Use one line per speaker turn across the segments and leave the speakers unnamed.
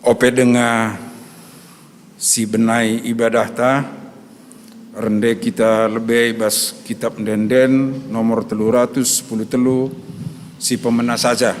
Ope dengar si benai ibadah ta rende kita lebih bas kitab denden nomor 310 si pemenang saja.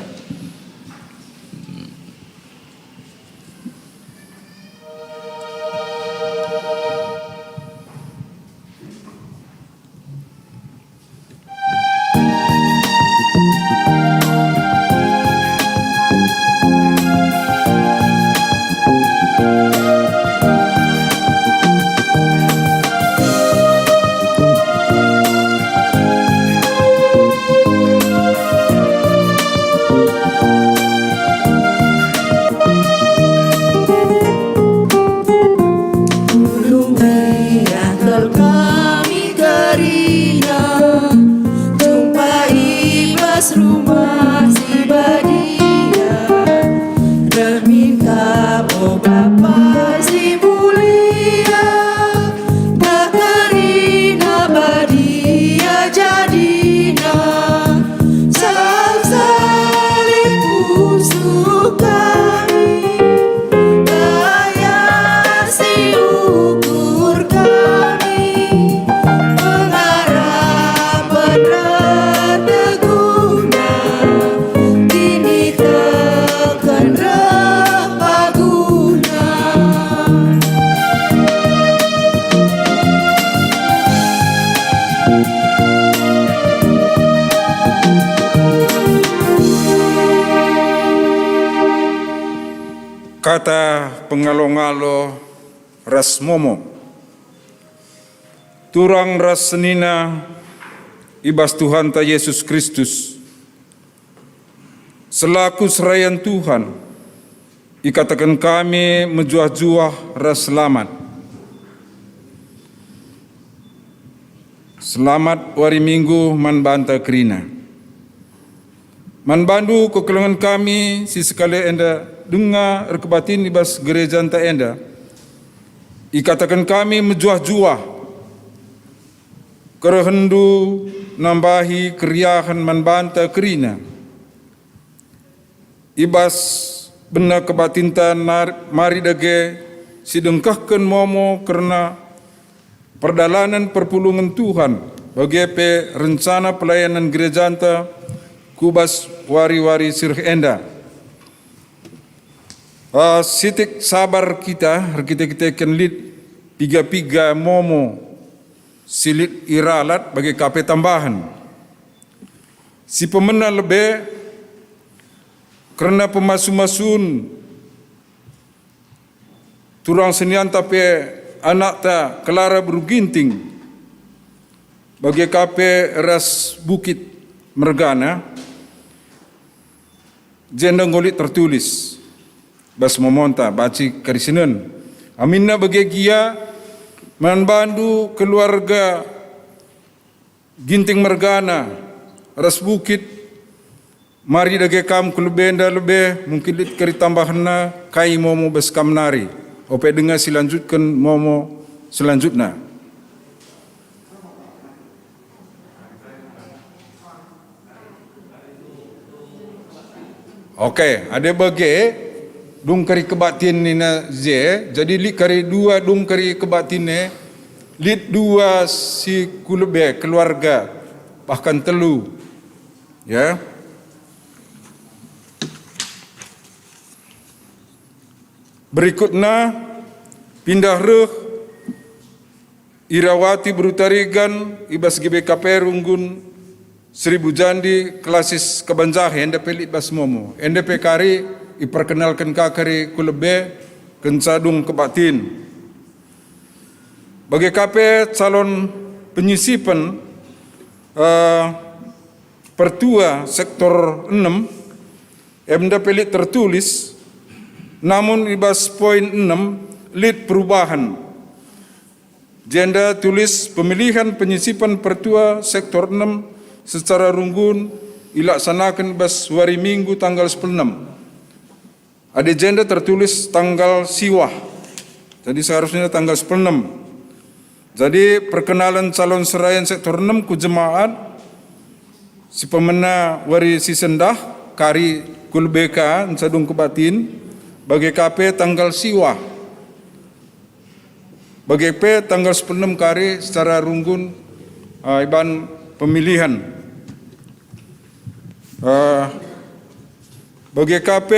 kata pengalo-ngalo ras momo. Turang ras senina ibas Tuhan ta Yesus Kristus. Selaku serayan Tuhan, ikatakan kami menjuah-juah ras selamat. Selamat wari Minggu man banta kerina. Man bandu kekelangan kami si sekali enda dengar rekebatin ibas gereja anta enda. Ikatakan kami menjuah-juah kerehendu nambahi keriahan man banta kerina. Ibas benar kebatinta mari dage sidengkahkan momo karena perdalanan perpulungan Tuhan bagi rencana pelayanan gereja anta kubas wari-wari sirh enda. Sitik sabar kita kan lid piga-piga momo silit iralat bagi KP tambahan. Si pemena lebih kerana pemasu-masun turang senian tapi anak ta kelara beruginting bagi KP ras Bukit Mergana jenda ngolit tertulis bas memonta baci karisinen aminna bagi gia manbandu keluarga Ginting Mergana ras Bukit mari dage kam kulubenda lebih mungkin lit kari tambahanna kai momo bas kam nari ope dengar silanjutkan momo selanjutnya. Okey, ada bagi dung kari kebatin ni na je, jadi lit kari dua dung kari kebatin ni, lit dua si kulube keluarga bahkan telu, ya. Berikutnya pindah reh Irawati Berutarigan ibas GBKP Runggun 1000 jandi klasis kebanjahe enda pelit bas momo NDP kari iperkenalkan kakari kulebe kensadung kebatin bagi KP calon penyisipan pertua sektor 6 enda pelit tertulis namun ibas poin 6 lead perubahan jenda tulis pemilihan penyisipan pertua sektor 6 secara runggun ilaksanakan bas wari Minggu tanggal 16. Ada agenda tertulis tanggal siwah. Jadi seharusnya tanggal 16. Jadi perkenalan calon serayan sektor 6 ku jemaat si pemena wari si sendah kari kulbeka sadung kebatin bagi KP tanggal siwah. Bagi P tanggal 16 kari secara runggun iban pemilihan. Bagi KP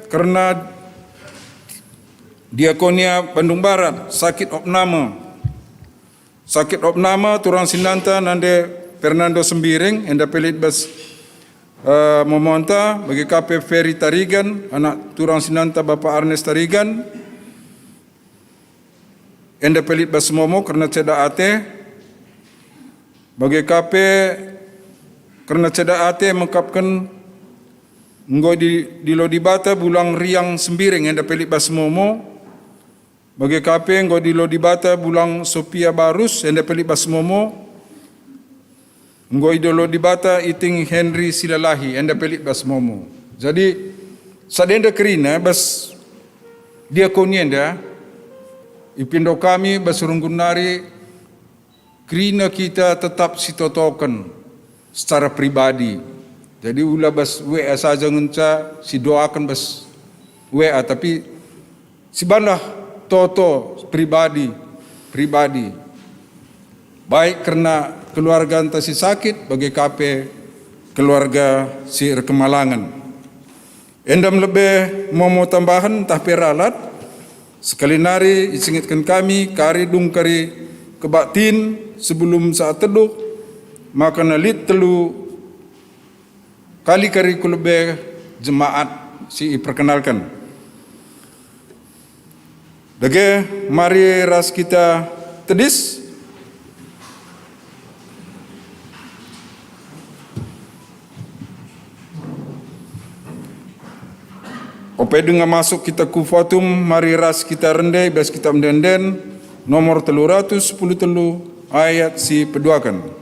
karena Diakonia Bandung Barat sakit opname turang sinanta nande Fernando Sembiring enda pelit bas memonta bagi KP Ferry Tarigan anak turang sinanta Bapak Arnes Tarigan enda pelit bas momo karena cedak ate bagi KP karena cedak ate mengkapkan ngoi di Lodibata bulang riang Sembiring enda pelit bas momo bagi KP ngoi di Lodibata bulang Sophia Barus enda pelit bas momo ngoi di Lodibata iting Henry Silalahi enda pelit bas momo. Jadi sadenda kerina bas diakonia enda ipindo kami bas runggunari kerina kita tetap sitotokan secara pribadi. Jadi ulah bas WA saja ngenca si doakan bas WA tapi si bandah toto pribadi. Baik karena keluarga anta si sakit bagi KP keluarga si Rekemalangan. Endam lebih mau tambahan tah peralat sekali nari isingitkan kami kari dung kari kebatin sebelum saat teduh maka nalit telu kali kari kulebe jemaat si perkenalkan. Dage, mari ras kita tedis. Ope dengan masuk kita kufatum, mari ras kita rendai, bas kita mendenden, nomor 310 ayat si peduakan.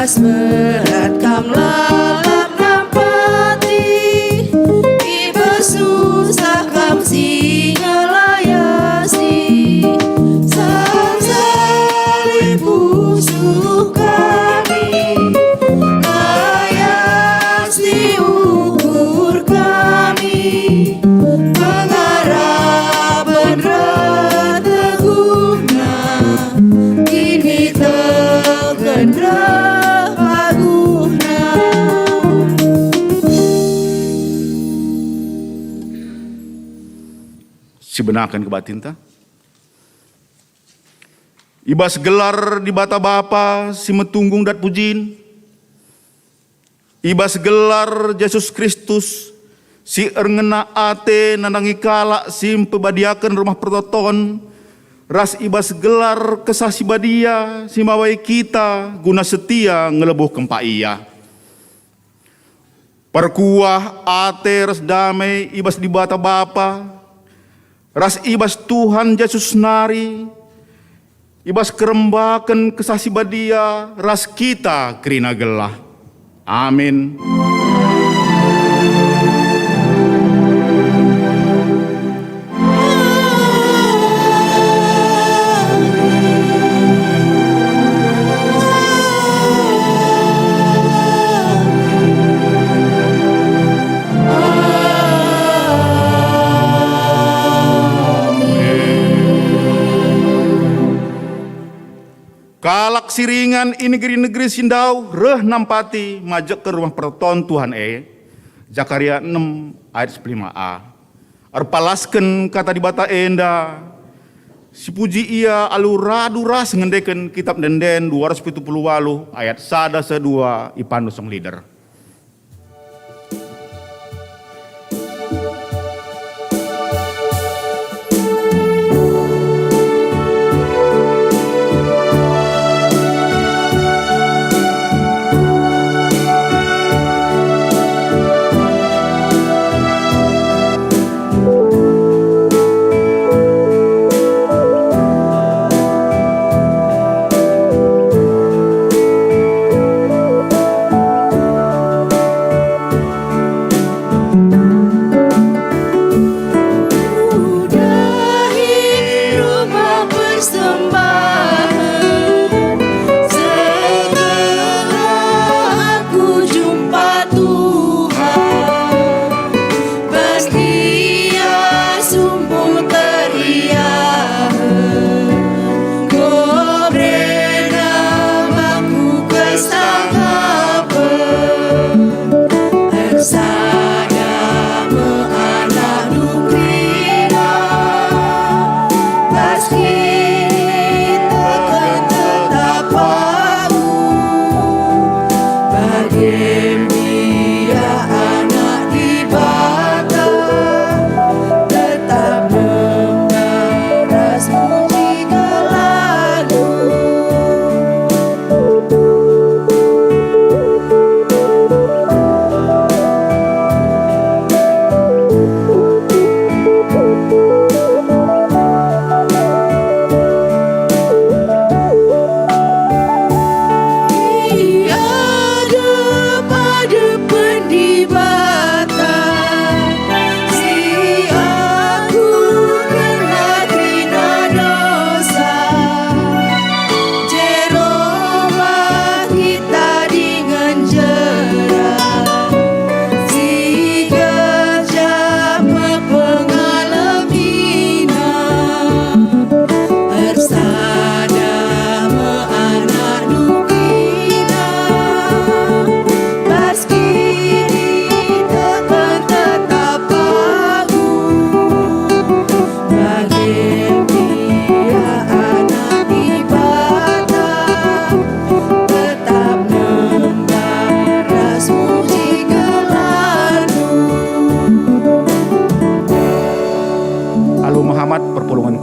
Berat kam lalap nampati, iba susah kam singa layasi, sang salib musuh kami, layasi ukur kami, mengharap berat teguna, kini tergendra.
Sibenakan ke batinta. Ibas gelar di bata bapa si metunggung dat pujin. Ibas gelar Yesus Kristus si erngena ate nanangi kalak si pebadiakan rumah pertoton. Ras ibas gelar kesah si badia si mawai kita guna setia ngelebuh kempa iya. Perkuah ate ras damai ibas di bata bapa. Ras ibas Tuhan Yesus nari, ibas kerembakan kesasi badia, ras kita kerina gelah. Amin. Kalak siringan ini negeri Sindau reh nampati majak ke rumah perton Tuhan Zakaria 6 ayat 5a. Arpalasken kata di bata enda si puji ia alu radu ras ngendeken kitab denden 278 ayat 1-2 ipan dosong leader.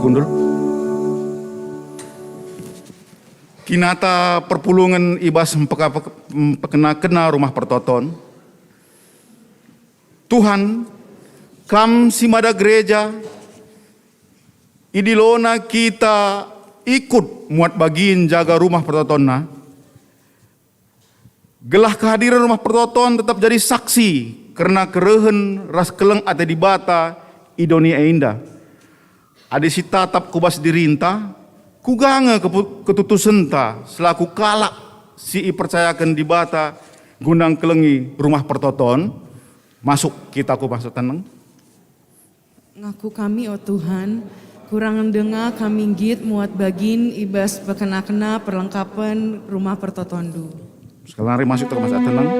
kundul. Kinata perpulungan ibas pekena rumah pertoton. Tuhan, kam simada gereja, idilona kita ikut muat bagiin jaga rumah pertotonna. Gelah kehadiran rumah pertoton tetap jadi saksi karena kerehen ras keleng ate di bata idonia indah. Ade si tatap kubas dirinta, kuganga ketutusenta selaku kalak si percayakan di bata gunang kelengi rumah pertoton. Masuk kita ku masuk tenang.
Ngaku kami, oh Tuhan, kurang dengar kami git muat bagin ibas bekena-kena perlengkapan rumah pertotondu.
Sekarang hari masuk terus masuk tenang.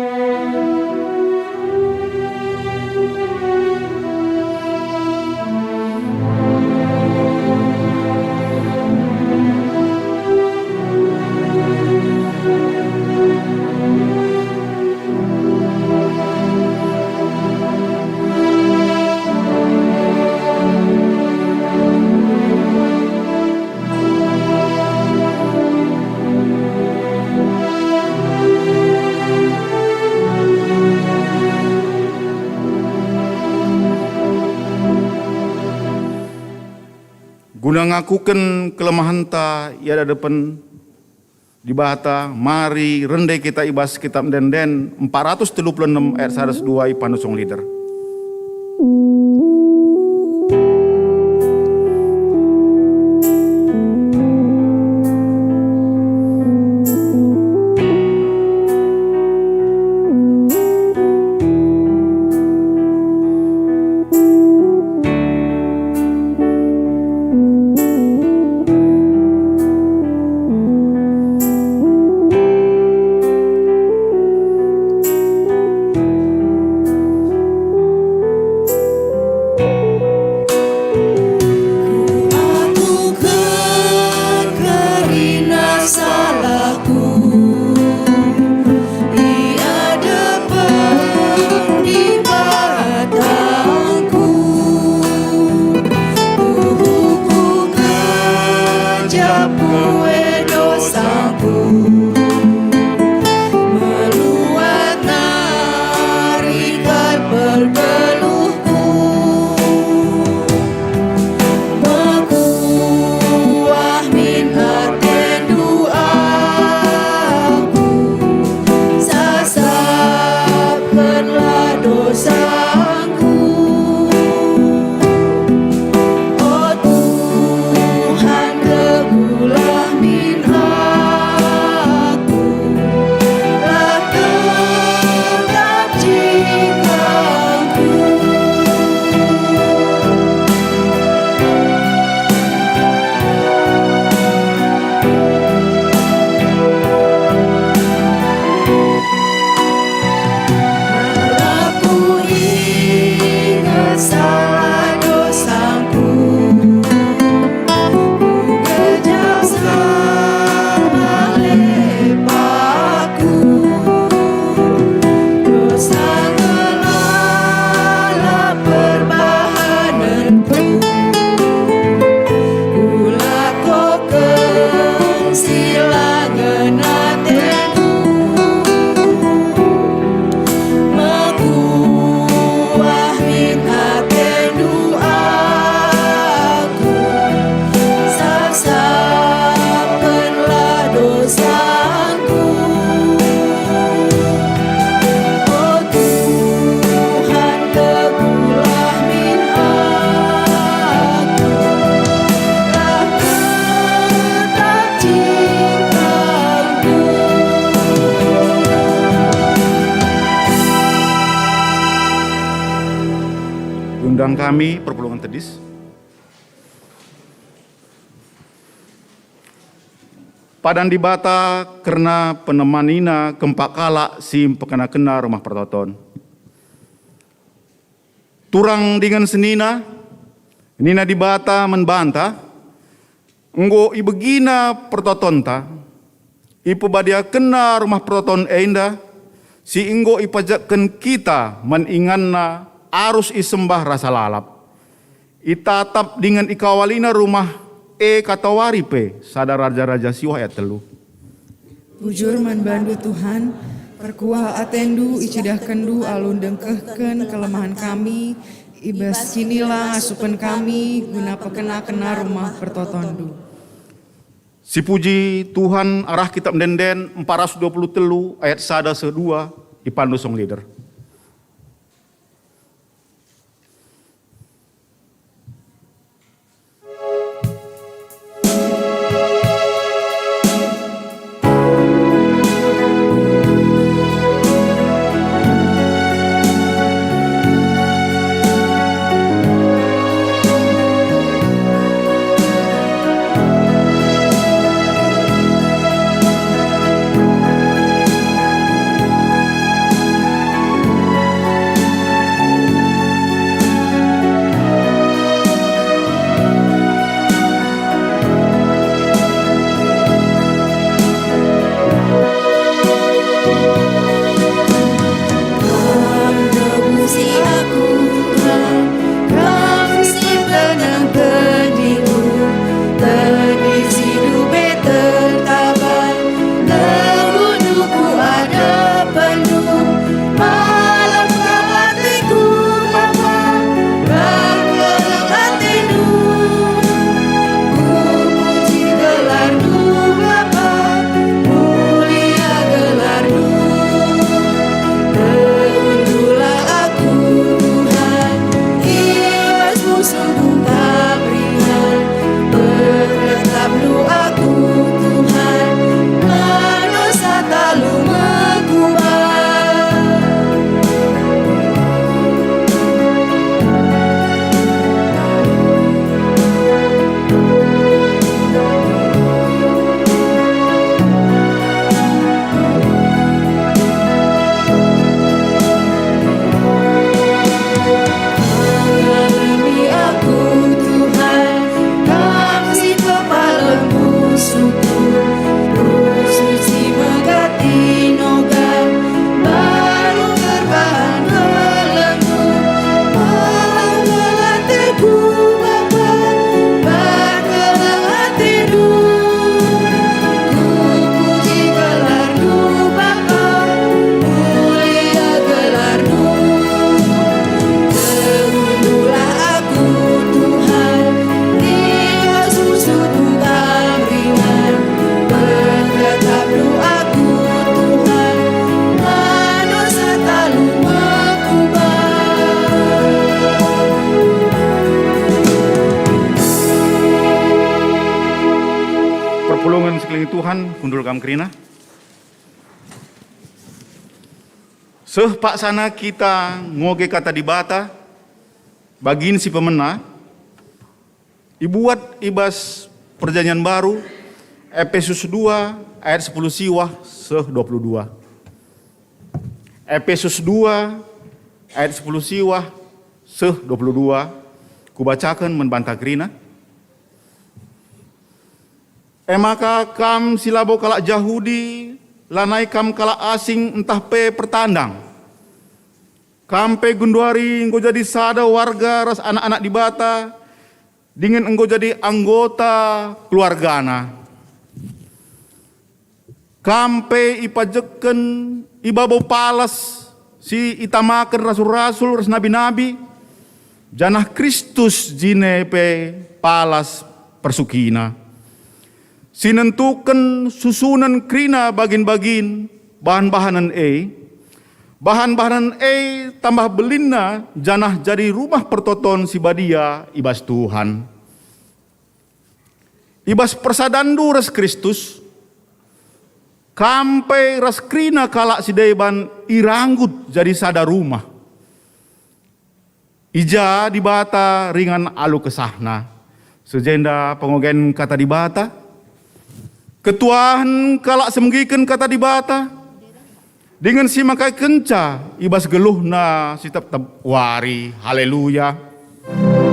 Guna ngakukan kelemahan ta iada depan di bata mari rendai kita ibas kitab den 436 ayat 102 ipanusong leader. Undang kami perpulungan Tedis. Padan di bata karena penemanina kempak kala sim pekena-kena rumah pertoton. Turang dengan senina, nina di bata membanta, enggo ibegina pertotonta, ipu badia kena rumah pertoton enda, si enggo ipajakkan kita meninganna arus isembah rasa lalap. itatap dengan ikawalina rumah katawari pe sada raja-raja siwa ayat 3.
Bujur manbandu Tuhan, perkuah atendu icidah kendu alun dengkehken kelemahan kami, ibas kinilah asupen kami guna pekena-kena rumah pertotondu.
Si puji Tuhan arah kitab Denden 423 ayat 1-2 dipandu song leader. Tuhan kundul kam kerina. Seh pak sana kita ngoge kata di bata, bagin si pemena, ibuat ibas perjanjian baru, Efesus 2 ayat 10 siwah seh 22. Efesus 2 ayat 10 siwah seh 22, kubacakan membantah kerina. Maka kam silabo kalak Yahudi, lanai kam kalak asing entah pe pertandang. Kam pe gunduari engkau jadi sada warga ras anak-anak di bata, dengan engkau jadi anggota keluargana. Kam pe ipajeken ibabo palas si itamaken rasul-rasul ras nabi-nabi, janah Kristus jine pe palas persukina. Sinentukan susunan krina bagin-bagin bahan-bahanan bahan-bahanan tambah belinna janah jadi rumah pertoton si badia ibas Tuhan. Ibas persadandu ras Kristus kampai ras krina kalak si deban iranggut jadi sada rumah. Ija di bata ringan alu kesahna. Sejenda pengogen kata di bata. Ketuahan kalak semenggikan kata di bata. Dengan si makai kenca ibas geluhna si tetap wari. Haleluya.
Haleluya.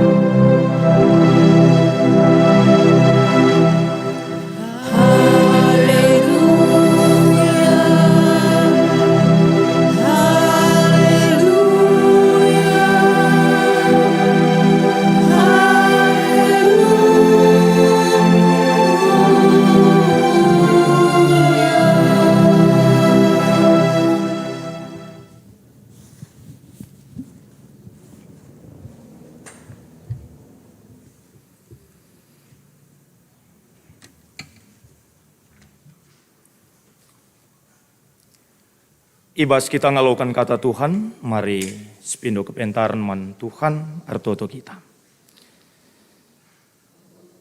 Ibas kita ngalokan kata Tuhan, mari sepindo kepentaran man Tuhan artoto kita.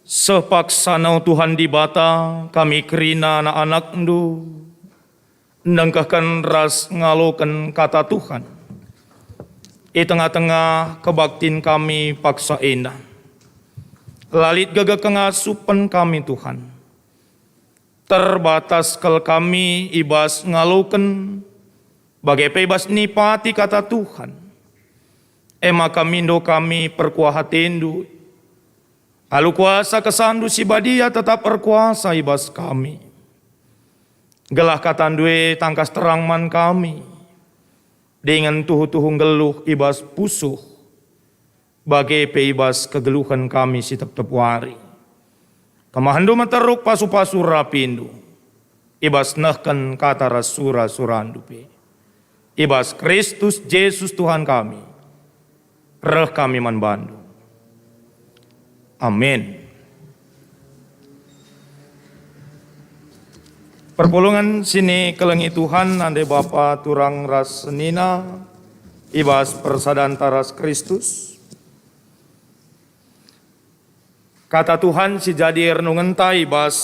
Sepaksanau Tuhan di bata, kami kerina anak-anak ndu, nengkahkan ras ngalokan kata Tuhan. Di tengah-tengah kebaktin kami paksa indah. Lalit gagak kengasupan kami Tuhan. Terbatas kal kami ibas ngalokan, bagai pebas nipati kata Tuhan. Maka mindo kami perkuah hatendu. Alu kuasa kesandu si badia tetap berkuasa ibas kami. Gelah katandue tangkas terang man kami. Dengan tuhu-tuhung geluh ibas pusuh. Bagai peibas kegeluhan kami si tep wari. Kamahandu materuk pasu-pasu rapindo. Ibas nahkan kata rasura surandu pe. Ibas Kristus Yesus Tuhan kami. Reh kami manbandu. Amin. Perpulungan sini kelengi Tuhan ande Bapa turang ras senina. Ibas persadan taras Kristus. Kata Tuhan si jadi renungan ta ibas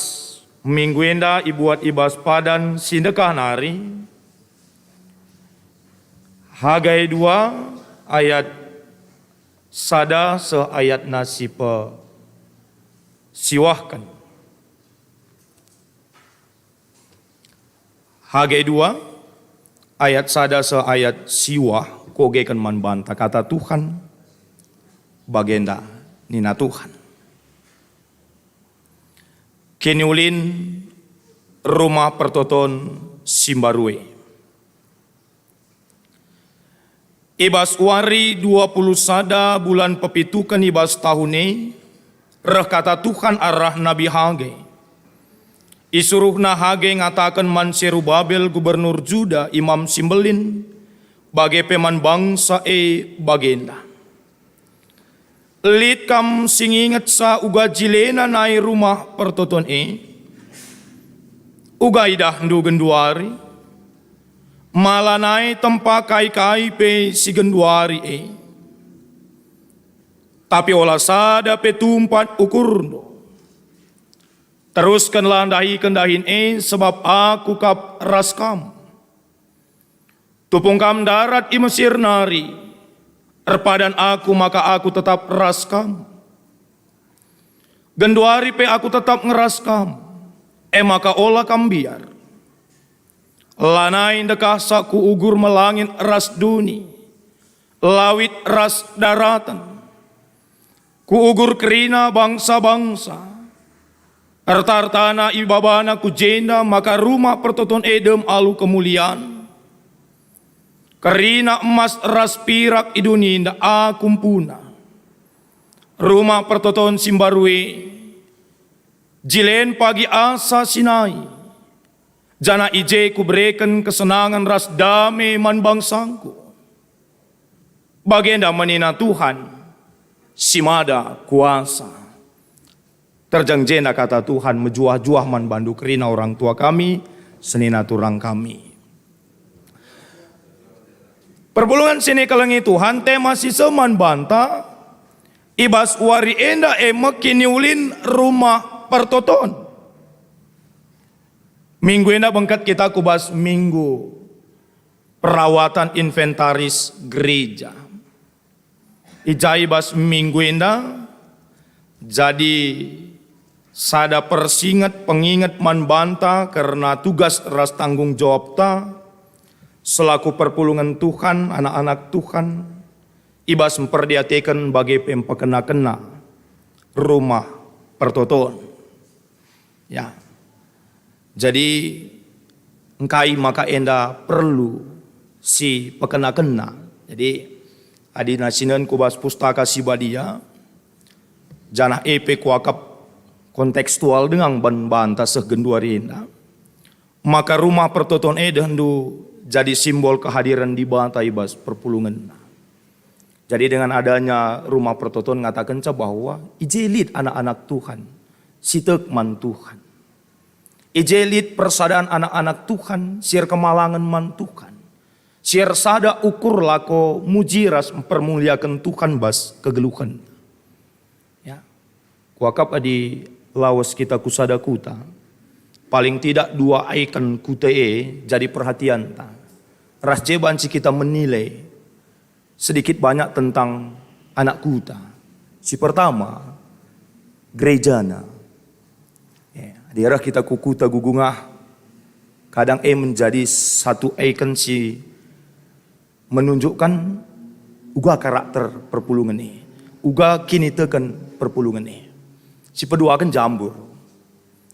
minggu enda ibuat ibas padan sindekah nari. Hagai 2 ayat sada seayat nasipa siwahkan. Hagai 2 ayat sada seayat siwah kogekan man banta kata Tuhan bagenda nina Tuhan. Keniulin rumah pertoton Simbarue. Ibas wari 20 sada bulan pepitukan ibas tahune, reh kata Tuhan arah Nabi Hage. Isuruhna Hage ngatakan man Serubabel gubernur Juda imam Simbelin, bagai peman bangsa bagenda. Lit kam singingat sa uga jilena nai rumah pertoton uga idah ndu genduari, malanai tempa kai-kai pe si genduari tapi olah sada pe tumpat ukurno. Teruskanlah dahi kendahin sebab aku kap raskam. Tupung kam darat i Mesir nari, erpadan aku maka aku tetap raskam. Genduari pe aku tetap ngeraskam, maka olah kam biar. Lanai dekah saku ugur melangit ras duni, lawit ras daratan. Ku ugur kerina bangsa-bangsa, ertartana ibabana ku jenda maka rumah pertoton Edom alu kemuliaan. Kerina emas ras pirak iduninda akumpuna. Rumah pertoton Simbarue, jilen pagi asa Sinai. Jana ije ku berikan kesenangan ras dame man bangsangku. Bagenda menina Tuhan, simada kuasa. Terjangjena kata Tuhan mejuah-juah man bandu kerina orang tua kami, senina turang kami. Perpulungan sini kelengi Tuhan, tema si seman banta, ibas wari enda kiniulin rumah pertoton. Minggu ini bengkat kita kubas minggu perawatan inventaris gereja. Ijai bas minggu ini jadi sada persingat pengingat man banta karena tugas ras tanggung jawab ta selaku perpulungan Tuhan, anak-anak Tuhan, ibas memperdiatekan bagi pempekena-kena rumah pertoton. Ya. Jadi engkai maka enda perlu si pekena-kena. Jadi adi nasinan kubas pustaka sibadia janah EP kuakap kontekstual dengan banta segenduari enda. Maka rumah pertoton hendu jadi simbol kehadiran di banta ibas perpulungan. Jadi dengan adanya rumah pertoton ngatakan bahwa ijelit anak-anak Tuhan, sitek man Tuhan. Ijelit persadaan anak-anak Tuhan, sir kemalangan man Tuhan. Cier sada ukur lako mujiras mempermuliakan Tuhan bas kegeluhan. Ya. Kuakap adi lawas kita kusada kuta. Paling tidak 2 ikon kuta jadi perhatian ta. Ras jebanci kita menilai sedikit banyak tentang anak kuta. Si pertama, gerejana. Ya, daerah kita kukuta gugungah kadang menjadi satu ikon si menunjukkan uga karakter perpulungan ini. Uga kini tekan perpulungan ini. Si kedua kan jambur.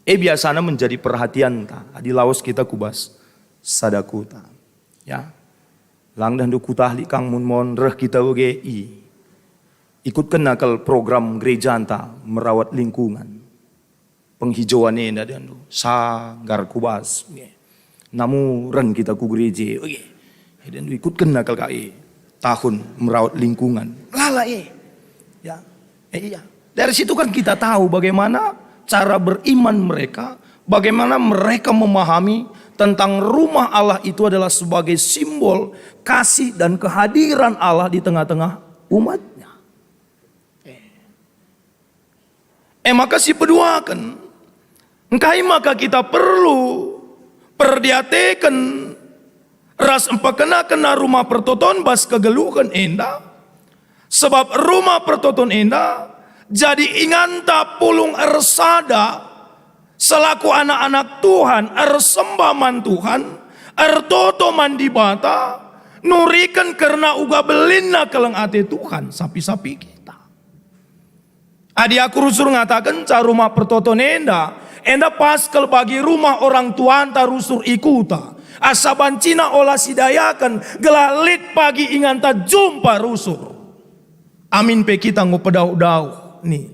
Biasanya menjadi perhatian ta. Di lawas kita kubas sadakuta. Ya. Lang dan dukuta li kang mun reh kita wgi. Ikut kenakal program gereja anta merawat lingkungan. Penghijauan ini dan sagar kubas. Namu ren kita ku gereja. Dan ikut kenakal kai tahun merawat lingkungan. Lala ya. Iya. Dari situ kan kita tahu bagaimana cara beriman mereka, bagaimana mereka memahami tentang rumah Allah itu adalah sebagai simbol kasih dan kehadiran Allah di tengah-tengah umatnya. Maka si peduakan, engkai maka kita perlu perdiatekan ras empakena rumah pertoton bas kegeluhan enda, sebab rumah pertoton enda jadi inganta pulung ersada selaku anak-anak Tuhan, ersembaman Tuhan, ertoto mandibata, nurikan karena uga belina keleng ate Tuhan, sapi-sapi kita. Adi aku rusur ngatakan ca rumah pertoton enda pas kel bagi rumah orang tua anta rusur ikuta. Asaban Cina olah sidayakan gelalit pagi inganta jumpa rusur. Amin pe kita ngopedau-dau. Nih,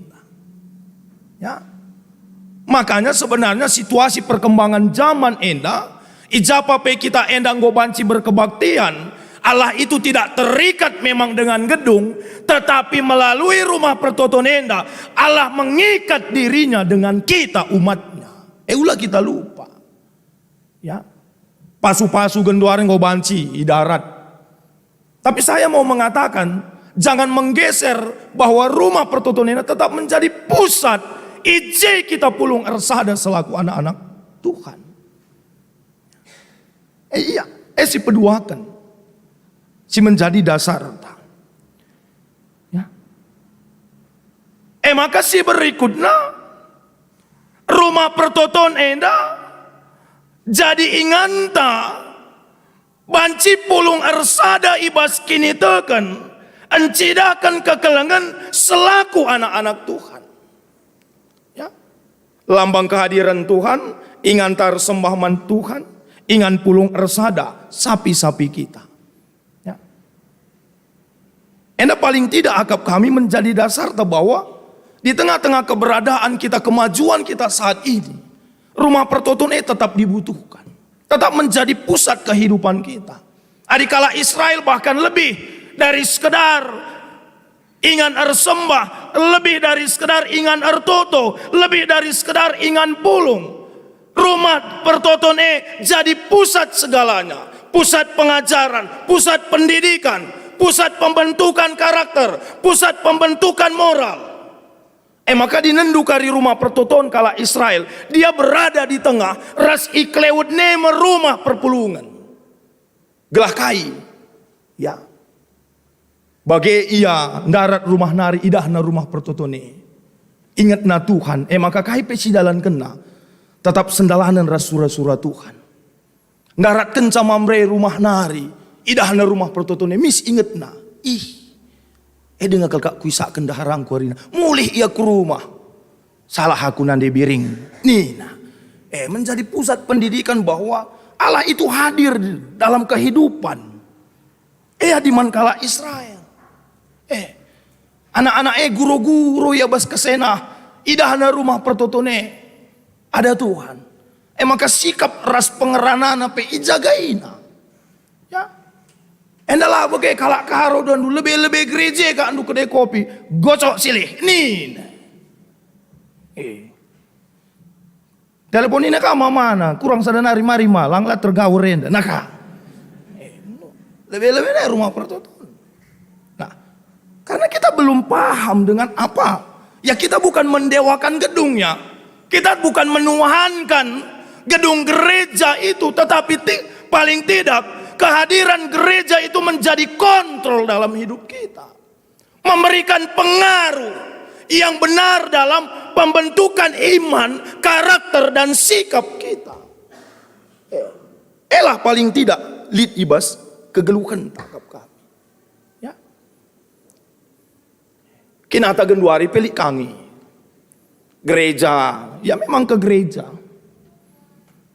ya. Makanya sebenarnya situasi perkembangan zaman enda, ijapa pe kita enda ngobanci berkebaktian, Allah itu tidak terikat memang dengan gedung, tetapi melalui rumah pertoton enda, Allah mengikat dirinya dengan kita umatnya. Ulah kita lupa, ya. Pasu-pasu genduaring ngobanci di darat. Tapi saya mau mengatakan, jangan menggeser bahwa rumah pertoton ini tetap menjadi pusat ije kita pulung ersada selaku anak-anak Tuhan. Iya, si peduakan. Si menjadi dasar. Ya. Maka si berikutnya rumah pertoton enda jadi inganta banci pulung ersada ibas kini teken encidakan kekelengan selaku anak-anak Tuhan. Ya. Lambang kehadiran Tuhan, ingantar sembahman Tuhan, ingan pulung ersada, sapi-sapi kita. Ya. Enda paling tidak akap kami menjadi dasar bahwa di tengah-tengah keberadaan kita, kemajuan kita saat ini, rumah pertoton tetap dibutuhkan. Tetap menjadi pusat kehidupan kita. Adikala Israel bahkan lebih dari sekedar ingan ersembah, lebih dari sekedar ingan ertoto, lebih dari sekedar ingan pulung. Rumah pertoton jadi pusat segalanya, pusat pengajaran, pusat pendidikan, pusat pembentukan karakter, pusat pembentukan moral. Maka dinendukari rumah pertoton kala Israel, dia berada di tengah ras ikleud nema rumah perpulungan. Gelah kai, ya. Bagi ia darat rumah nari idahna rumah pertotone. Ingat na Tuhan, maka kai pesi dalan kena. Tetap sendalanan rasura-sura Tuhan. Darat kenca mamre rumah nari idahna rumah pertotone. Mis ingat na. Dengar kak kuisak kendaharang kuarina. Mulih ia ke rumah. Salah aku nande biring. Nina. Menjadi pusat pendidikan bahwa Allah itu hadir dalam kehidupan. Di mankala Israel. Anak-anak guru-guru ya bas kesena idahna rumah pertotone ada Tuhan. Maka sikap ras pengeranana pe ijagaina. Ya. Endalah bagai kalak karo dan lebih gereja ka andu kedai kopi gocok silih nin. Telepon ini ka mana kurang sadanari mari malang lah tergaur renda naka. Lebih-lebih dari rumah pertoton. Nah, karena kita belum paham dengan apa. Ya kita bukan mendewakan gedungnya. Kita bukan menuhankan gedung gereja itu. Tetapi paling tidak kehadiran gereja itu menjadi kontrol dalam hidup kita. Memberikan pengaruh yang benar dalam pembentukan iman, karakter dan sikap kita. Elah paling tidak lead ibas kegeluhan takap kami. Ya. Kinata genduari pelik kami. Gereja, ya memang ke gereja.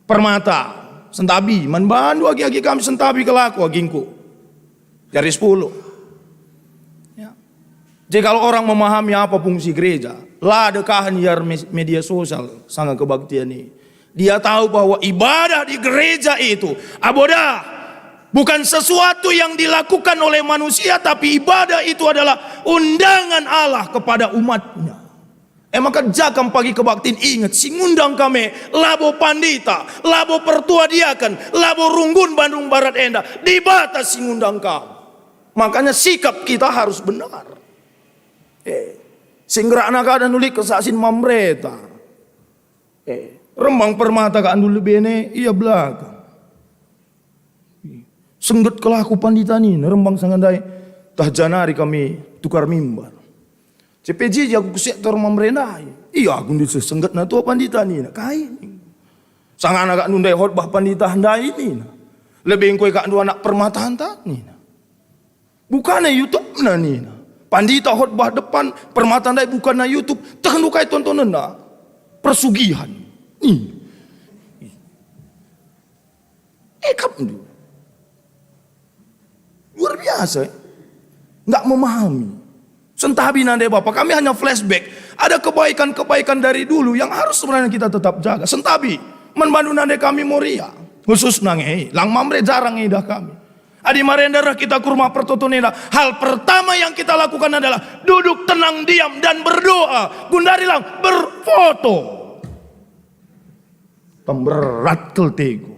Permata, sentabi, manbandu agi-agi kami sentabi kelaku agingku. Dari 10. Jadi kalau orang memahami apa fungsi gereja, lah dekahan yar media sosial sangat kebaktian ini. Dia tahu bahwa ibadah di gereja itu abodah bukan sesuatu yang dilakukan oleh manusia, tapi ibadah itu adalah undangan Allah kepada umatnya. Maka jakam pagi kebaktian ingat sing undang kami labo pandita, labo pertua diakan, labo runggun Bandung Barat Enda di batas sing undang kami. Makanya sikap kita harus benar. Singgerak nak ada nulik kesasin mamreta. Rembang permata ka andul bene iya belakang. Sengget kelaku pandita ni rembang sangandai tah janari kami tukar mimbar. CPJ aku ku sektor mamrena. Iya aku di sengget na tu pandita ni kai. Sangana ka nundai khotbah pandita handai ni. Lebih engkoi ka andu anak permataan tak ni. Bukannya YouTube na ni. Pandita khotbah depan permata ndai bukan na YouTube, tekan kai tontonan na persugihan. Kap itu luar biasa, nggak memahami. Sentabi nandai Bapak, kami hanya flashback. Ada kebaikan-kebaikan dari dulu yang harus sebenarnya kita tetap jaga. Sentabi, manbandu nandai kami Moria, khusus nange, lang mamre jarang dah kami. Adi marendera kita ke rumah pertotonena. Hal pertama yang kita lakukan adalah duduk tenang diam dan berdoa. Gundarilang berfoto. Pemberat keltego.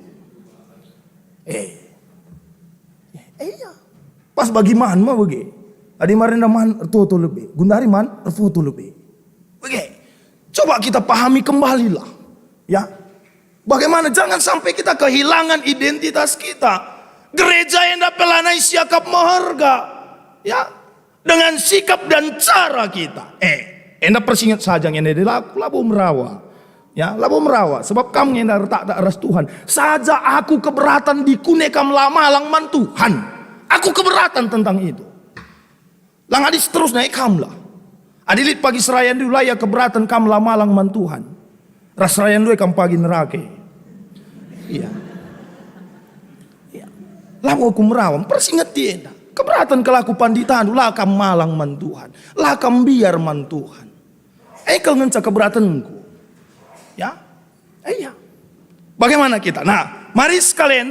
Iya. Pas bagi man mah bagi. Adi marenda man foto lebih. Gundari man foto lebih. Bagi. Coba kita pahami kembalilah. Ya. Bagaimana jangan sampai kita kehilangan identitas kita. Gereja yang dapelanai siakap maharga, ya, dengan sikap dan cara kita. Enda persingat saja yang enda dilaku labo merawa, ya, labo merawa. Sebab kamu yang tak ras Tuhan. Saja aku keberatan dikunekam lama lang man Tuhan. Aku keberatan tentang itu. Lang adis terus naik kamlah. Adilit pagi serayan dulu ya keberatan kam lama lang man Tuhan. Ras serayan dulu kam pagi nerake. Iya. Lamu aku merawam, persingat dia. Keberatan kelaku panditan, lakam malang man Tuhan. Lakam biar man Tuhan. Kau ngenca keberatanku. Ya? Iya. Bagaimana kita? Nah, mari sekalian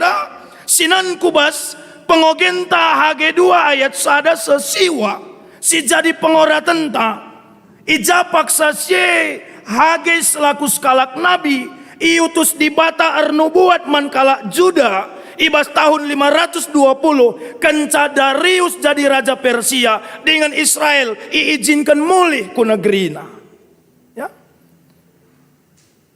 sinan kubas pengogenta HG2 ayat sada sesiwa. Si jadi pengoratan ta. Ijapak sasye HG selaku skalak nabi. Iutus di bata arnubuat man kalak Juda. Ibas tahun 520 kenca Darius jadi raja Persia dengan Israel iizinkan mulih ku negerina. Ya.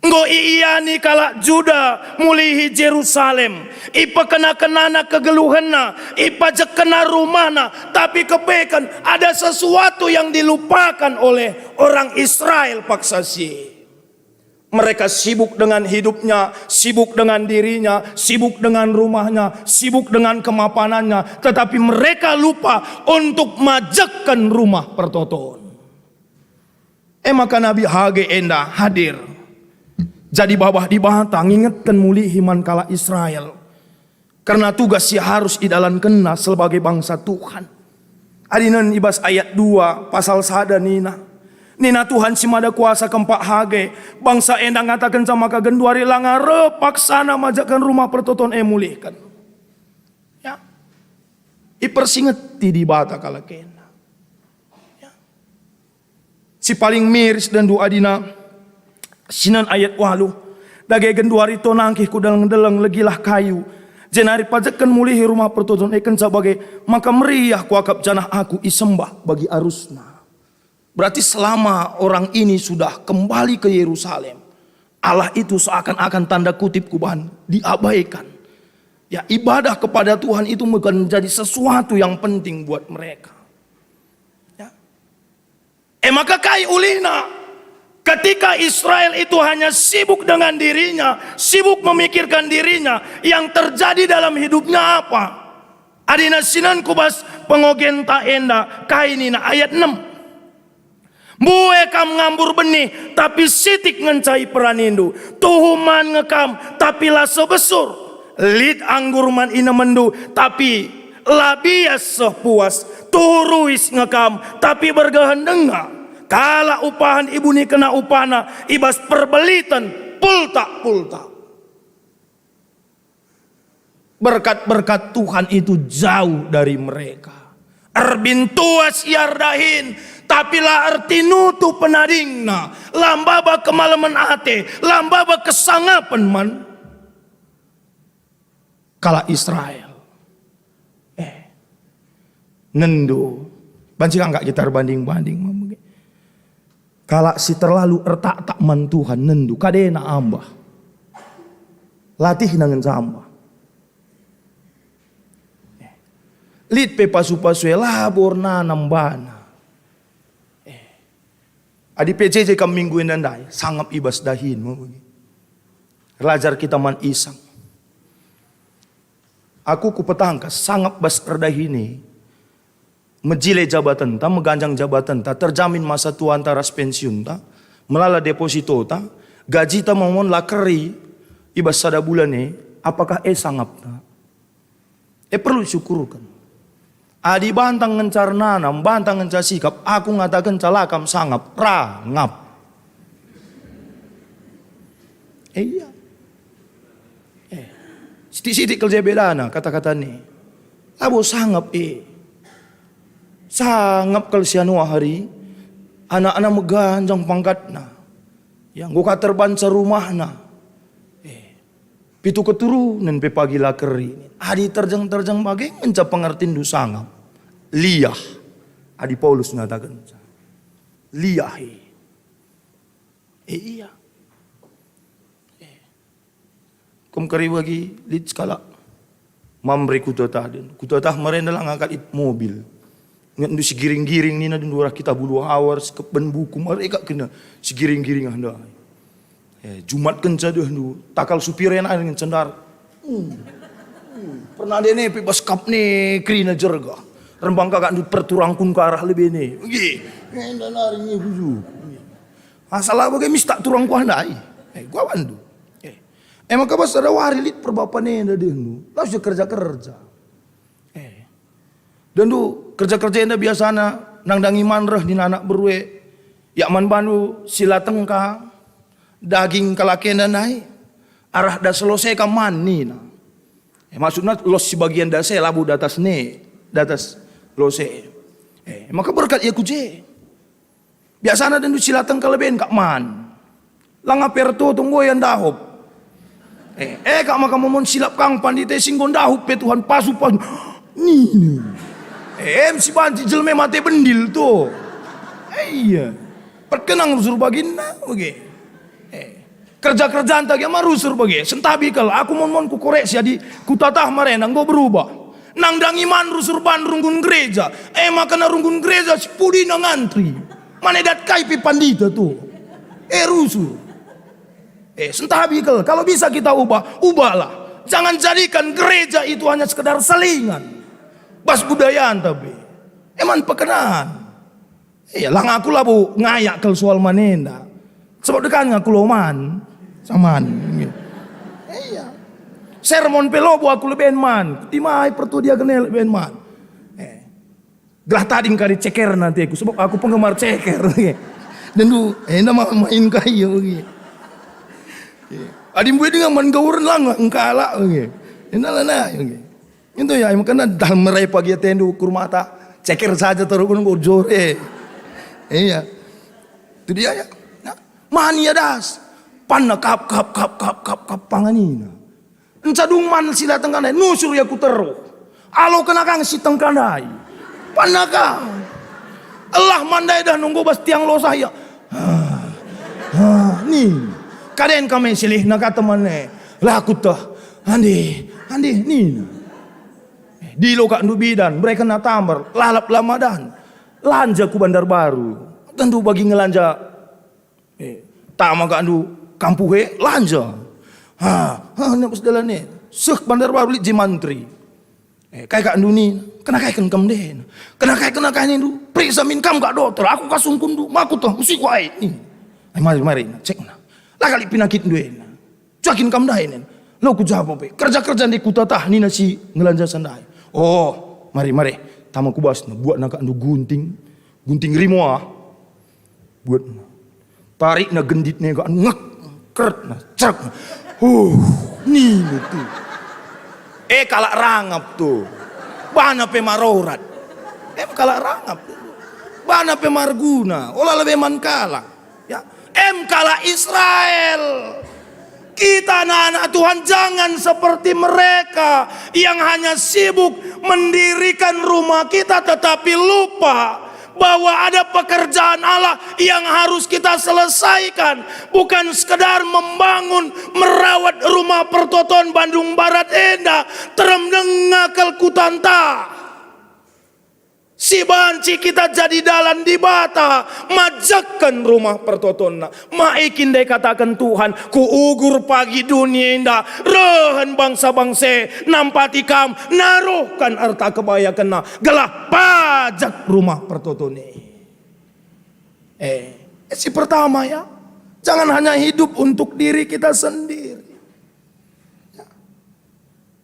Nggo iiani kala Juda mulihi Jerusalem. Ipa kena-kenana kegeluhanna, ipa jekena rumahna, tapi kepekan ada sesuatu yang dilupakan oleh orang Israel paksa si. Mereka sibuk dengan hidupnya, sibuk dengan dirinya, sibuk dengan rumahnya, sibuk dengan kemapanannya. Tetapi mereka lupa untuk majakkan rumah pertoton. Maka Nabi Hage Enda hadir. Jadi babah di batang ingatkan muli himan kala Israel. Karena tugas si harus idalan kena sebagai bangsa Tuhan. Adinan ibas ayat 2 pasal sada nina. Nina Tuhan simada kuasa kempak hage. Bangsa endang ngatakan sama kagenduari langar repaksana majakan rumah pertoton mulihkan. Ya. Ipersingeti di bata kala kena. Ya. Si paling miris dan doa dina. Sinan ayat 8. Dage genduari to nangkih ku dalang legilah kayu. Jenari pajakan mulihi rumah pertoton eken sebagai maka meriah kuakap janah aku isembah bagi arusna. Berarti selama orang ini sudah kembali ke Yerusalem, Allah itu seakan-akan tanda kutip kubahan diabaikan. Ya, ibadah kepada Tuhan itu bukan menjadi sesuatu yang penting buat mereka. Ya. Maka kai ulina ketika Israel itu hanya sibuk dengan dirinya, sibuk memikirkan dirinya, yang terjadi dalam hidupnya apa? Adina sinan kubas pengogen ta enda kainina ayat 6. Bue kam ngambur benih tapi sitik ngencai peranindu. Tuhuman ngekam tapi lah sebesur. Lid anggur man ina mendu tapi labias sepuas. Tuhuruis ngekam tapi bergehendenga. Kala upahan ibu ni kena upana ibas perbelitan pulta. Berkat-berkat Tuhan itu jauh dari mereka. Erbin tuas yardahin tapi lah arti nutu penadingna, lambaba kemalaman ate, lambaba kesangapan man. Kala Israel, nendo, banci enggak kita banding-banding. Kala si terlalu ertak man Tuhan nendo, kadena ambah, latih nangan sambah. Lit pe pasu-pasu labor nanam bana. Adi PJJ kam minggu indandai, sangap ibas dahin mo. Rajar kita man isang. Aku kupetangkas sangap bas erdahini. Mejile jabatan ta, meganjang jabatan ta, terjamin masa tua antara pensiun ta, melala deposito ta, gaji ta momon lakeri, ibas sada bulan apakah sangap ta? Perlu syukurkan. Adi bantang ngencar nanam, bantang ngencar sikap, aku ngatakan calakam sangap, rangap. Iya. Sidik-sidik kerja bedana kata-kata ni. Labo sangap Sangap kalau sianu hari, anak-anak meganjang pangkat na. Yang gua terbanca rumah na. Pitu keturunan pe pagi lakeri. Adi terjang bagai mencap pengertian du sangap. Liyah. Adi Paulus mengatakan. Liyah. Iya. Kum kari bagi lit skala. Mamri kutata den. Kutata merenda lang ngangkat it mobil. Ngan du si giring-giring ni na dun kita bulu hours ke ben buku mereka kena si giring-giring anda. Jumat kenca deh nu takal supirnya dengan cendar. Pernah dia nih bas kap nih krina jerga. Rembang kakak nu perturangkun ke arah lebih nih. Oke. Enda larinya buju. Masalah bagai mista turang ku handai. Gua bantu. Maka bas ada warilit perbapannya enda deh nu. Lalu kerja. Dan tu kerja enda biasana nang dangi manreh di anak berwe. Ya man bandu sila tengka. Daging kalakian dan naik arah dah selesai ke mani na. Maksudnya los si bagian dase labu datas ne datas lose. Maka berkat ya kuje. Biasanya dan silatang kelebihan kak man. Langa perto tunggu yang dahop. Kak maka momon silap kang pandite singgon dahop pe Tuhan pasu. Ni. Si banci jelme mate bendil tuh. Iya. Perkenang rusur baginda oke. Kerja-kerjaan tak yang marusur bagi sentabi kalau aku mon ku koreksi jadi ku tatah marena nggo berubah nang dangiman rusur ban runggun gereja maka na runggun gereja sepudi nang antri mana dat kai pi pandita tuh rusur sentabi kalau bisa kita ubahlah jangan jadikan gereja itu hanya sekedar selingan bas budayaan tapi eman pekenan lang aku lah bu ngayak kalau soal manenda sebab dekan ngaku loman saman. Iya. Sermon pelobo aku lebihan man. Timai pertu dia kenal lebihan man. Gelah tadi kari ceker nanti aku sebab aku penggemar ceker. Dan tu nama main kayu. Adim buat dengan man gauran lang engkala. Inalana. Itu ya makanya dalam meraih pagi tendu kurmata ceker saja terus gojor. Iya. Itu dia ya. Mania das. Panna kap panganina. Encadung man sila tengkandai, nusur ya kutero. Alo kenakang si tengkandai. Panaka. Allah mandai dah nunggu bas tiang lo saya. Nih. Kaden kami silih nak temanne. Lah kutah. Andi, nih. Di lo kak bidan, mereka na tambar, lalap lamadan. Lanja ku Bandar Baru. Tentu bagi ngelanja. Tama kak andu kampuhe, lanja. Ini pas dalam ni, sek Bandar Baru li jimantri. Kayak andu ni, kena kayak kenkam deh. Kena kayak ni du, periksa min kam kak dokter. Aku kasung kundu, maku tuh, mesti kuai. Mari, cek na. Lah kali pinakit duwe. Cuakin kam dah ini. Lo ku jawab pe. Kerja di kuta tah ni nasi ngelanja sandai. Oh, mari. Tama ku bahas na buat nak andu gunting rimoa. Buat na. Tarik na gendit ni kak ngek kert na cek. Ni tu. Kalak rangap tu. Bana pe marorat. Kalak rangap. Bana pe marguna. Olah lebih man kalah. Ya. Kalah Israel. Kita anak-anak Tuhan jangan seperti mereka yang hanya sibuk mendirikan rumah kita tetapi lupa bahwa ada pekerjaan Allah yang harus kita selesaikan. Bukan sekedar membangun, merawat rumah pertoton Bandung Barat Enda, terem dengakal kutanta. Si banci kita jadi dalan di bata, majakan rumah pertotonna. Maikin dai katakan Tuhan, ku ugur pagi dunia indah, rehen bangsa-bangsa, nampati kam, naruhkan harta kebaya kena, gelah pajak rumah pertotone. Si pertama ya, jangan hanya hidup untuk diri kita sendiri.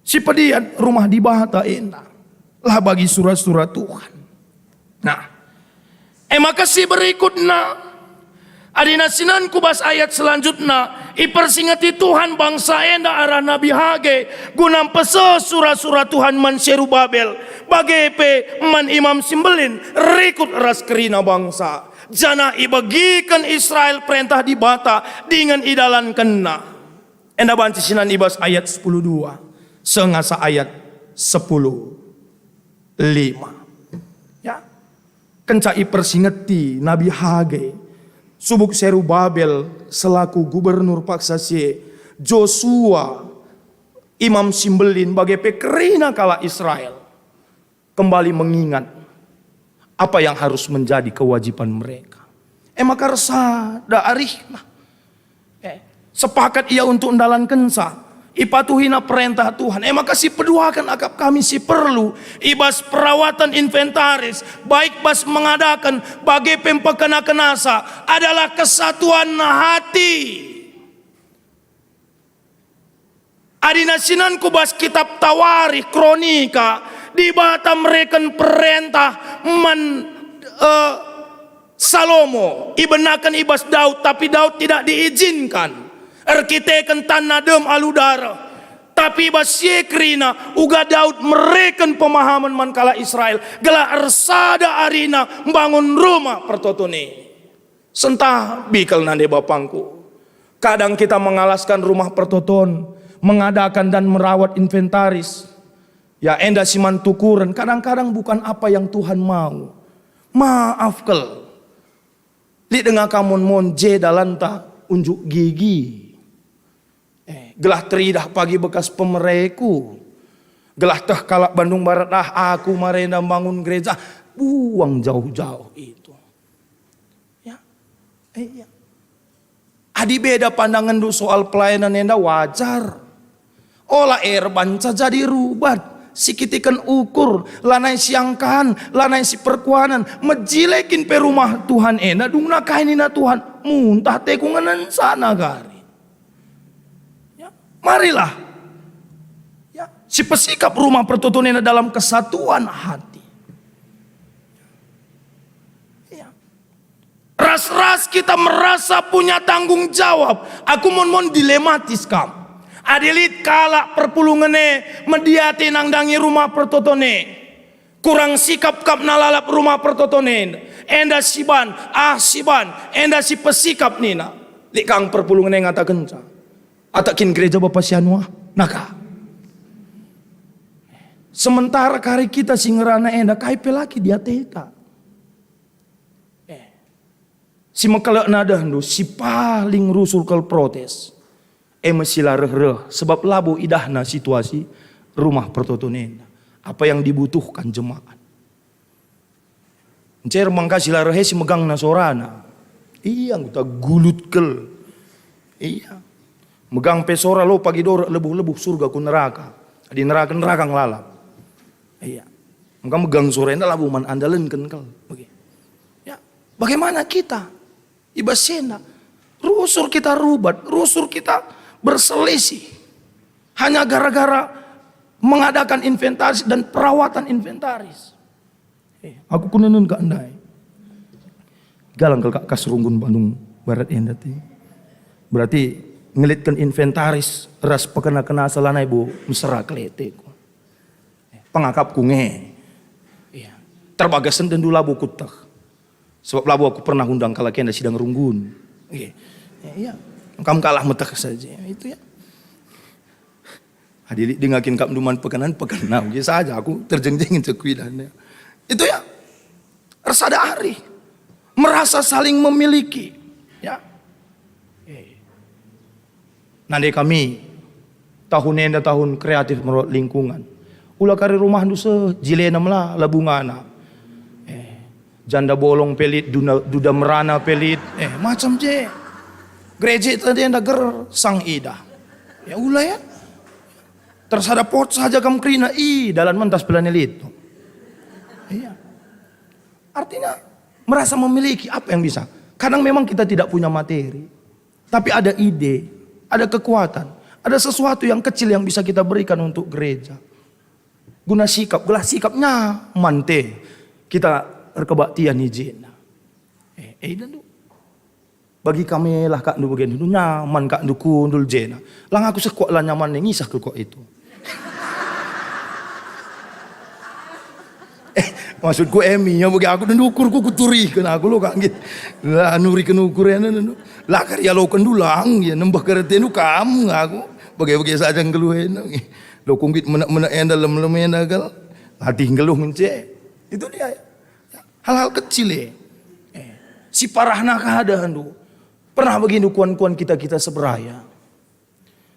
Si pedian rumah di bata indah, lah bagi surat-surat Tuhan. Nah, makasih berikutnya. Adina sinan kubas ayat selanjutnya. Ipersingati Tuhan bangsa enda arah Nabi Hage. Gunam pese surah-surah Tuhan man Serubabel. Bagepe man Imam Simbelin. Rikut ras kerina bangsa. Jana ibagikan Israel perintah di bata. Dengan idalan kena. Enda banci sinan ibas ayat 10.2. Sengasa ayat 10.5. Kencai persingeti Nabi Hage, subuk Serubabel selaku gubernur paksa si Joshua, Imam Simbelin bagai pekerina kala Israel kembali mengingat apa yang harus menjadi kewajiban mereka. Maka resa da arihna. Sepakat ia untuk undalan kensa. Ipatuhina perintah Tuhan. Maka si peduakan akap kami si perlu. Ibas perawatan inventaris. Baik bas mengadakan bagi pempekena kenasa. Adalah kesatuan hati. Adina sinan kubas kitab Tawarikh Kronika. Di bata mereka perintah Salomo. Ibenakan ibas Daud. Tapi Daud tidak diizinkan. Arkiteken tanah dem aludara. Tapi basyekrina uga Daud mereken pemahaman mankala Israel. Gela ersada arina membangun rumah pertotone. Sentah bikal nande bapangku. Kadang kita mengalaskan rumah pertoton. Mengadakan dan merawat inventaris. Ya enda siman tukuran. Kadang-kadang bukan apa yang Tuhan mau. Maaf kel. Li dengar kamun monje dalanta unjuk gigi. Gelah teridah pagi bekas pemereku. Gelah teh kalak Bandung Barat aku marenda bangun gereja. Buang jauh-jauh itu. Ya. Adi beda pandangan du soal pelayanan enda wajar. Olah banca jadi rubat. Sikitikan ukur. Lanai siangkan. Lanai si perkuanan. Mejilekin pe rumah Tuhan enda. Dung nakainina Tuhan. Muntah tekungan sana gari. Marilah. Ya, si pesikap rumah pertotonena dalam kesatuan hati. Ya. Ras-ras kita merasa punya tanggung jawab. Aku mon dilematis kam. Adelit kala perpulungane mediati nangdangi rumah pertotone. Kurang sikap kap nalalap rumah pertotone. Enda siban, enda si pesikap nina. Likang perpulungane ngata kenca. Atakin gereja Bapak Sianua, naka. Sementara kari kita singerana enda kai pelaki dia teta. Si makalak nada hendu si paling rusul kal protes. Mesila reh sebab labu idahna situasi rumah pertoton enda. Apa yang dibutuhkan jemaat. Encer mangkasi lareh si megang nasorana. Iya nguta gulut kel. Iya. Megang pesora lo pagi dor lebuh-lebuh surga ku neraka. Di neraka ngelalap. Iya. Maka megang sore enda labu man andalen kenkel. Ya. Bagaimana kita? Ibasena. Rusur kita rubat, rusur kita berselisih. Hanya gara-gara mengadakan inventaris dan perawatan inventaris. Aku kunenun ka andai. Galang kal kaserunggun Bandung Barat enda ti. Berarti ngelitkan inventaris ras pekena-kena salana ibu mesra klete. Pengakap kunge. Iya. Terbagasan dan dulu labu kutak. Sebab labu aku pernah undang kala kenda sidang runggun. Iya. Kamu kalah metak saja. Itu ya. Hadirin dengakin kap duman pekenan. Ya saja aku terjengjengin cekuidan. Itu ya. Resada hari. Merasa saling memiliki. Ya. Nanti kami tahun enda tahun kreatif menurut lingkungan. Ulah kari rumah dusa jilena mela labungana. Janda bolong pelit, duda merana pelit, macam je. Gereja tadi enda ger sang ida. Ya ulah ya. Tersada pot saja kamu kerina dalam mentas pelanelit. Iya. Artinya merasa memiliki apa yang bisa. Kadang memang kita tidak punya materi, tapi ada ide, ada kekuatan, ada sesuatu yang kecil yang bisa kita berikan untuk gereja. Guna sikapnya mante kita kebaktian izin. Dan bagi kami lah kak nu bagian itu nyaman kak nu kundul jena. Lang aku sekuat lah nyaman ngisah ke kok itu. Maksudku emi ya bagi aku dan ukur ku kuturi kena aku lo kak gitu. Lah nuri kena ukuran nu. Lah karya lo kendulang ya nembah kereta nu kamu aku. Bagi saja ngeluhin. Lo kunggit menak dalam lemena gal. Hati ngeluh ngece. Itu dia. Hal-hal kecil ya. Si parahna keadaan tu. Pernah begini kuan-kuan kita seberaya.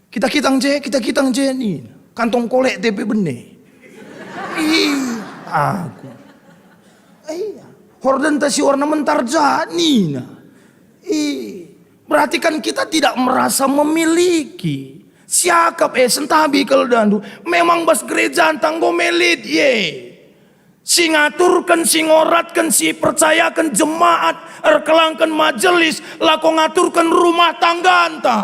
Kita kitang je ni. Kantong kolek TP bene. Aku. Iya. Horden si warna mentar jani. Berarti kan kita tidak merasa memiliki. Siakap sentabi kalau dandu. Memang bas gereja tanggo melit ye. Si ngaturkan, si ngoratkan, si percayakan jemaat, erkelangkan majelis, lako ngaturkan rumah tangga anta,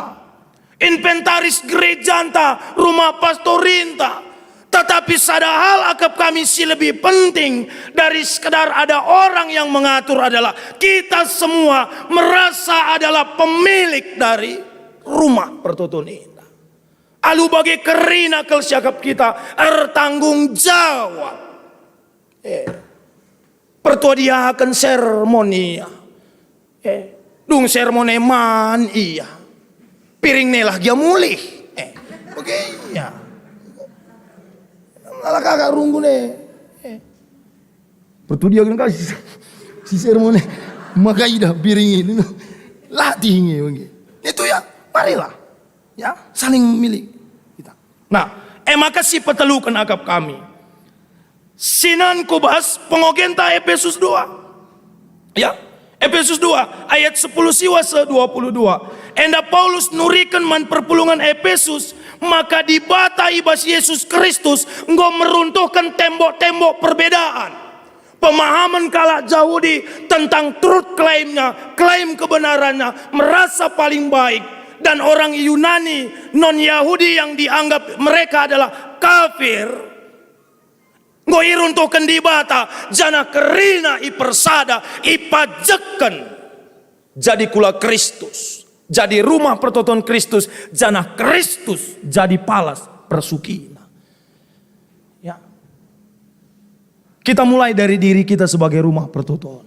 inventaris gereja anta, rumah pastorinta. Tetapi sadahal akap kami si lebih penting dari sekedar ada orang yang mengatur adalah kita semua merasa adalah pemilik dari rumah pertoton ini. Alu bagi kerina kel siakap kita tanggung jawab. Pertuadiakan seremoni. Dung seremoni man iya. Piring nelah dia mulih. Oke ya. Malah kakak runggu ne. Pertuadiakan kasih si seremoni. Maka ida piring ini. Latih ini. Itu ya. Marilah. Ya. Saling milik kita. Nah. Maka si petelukan akap kami. Sinan kubas pengogenta Efesus 2. Ya, Efesus 2 ayat 10 siwa 22. Enda Paulus nurikan man perpulungan Efesus, maka dibata ibas Yesus Kristus engkau meruntuhkan tembok-tembok perbedaan. Pemahaman kalak Yahudi tentang truth claimnya, klaim kebenarannya, merasa paling baik. Dan orang Yunani non-Yahudi yang dianggap mereka adalah kafir. Ngoi runtuhkan di bata, jana kerina ipersada, ipajekan. Jadi kula Kristus, jadi rumah pertoton Kristus, jana Kristus, jadi palas persukina. Ya. Kita mulai dari diri kita sebagai rumah pertoton.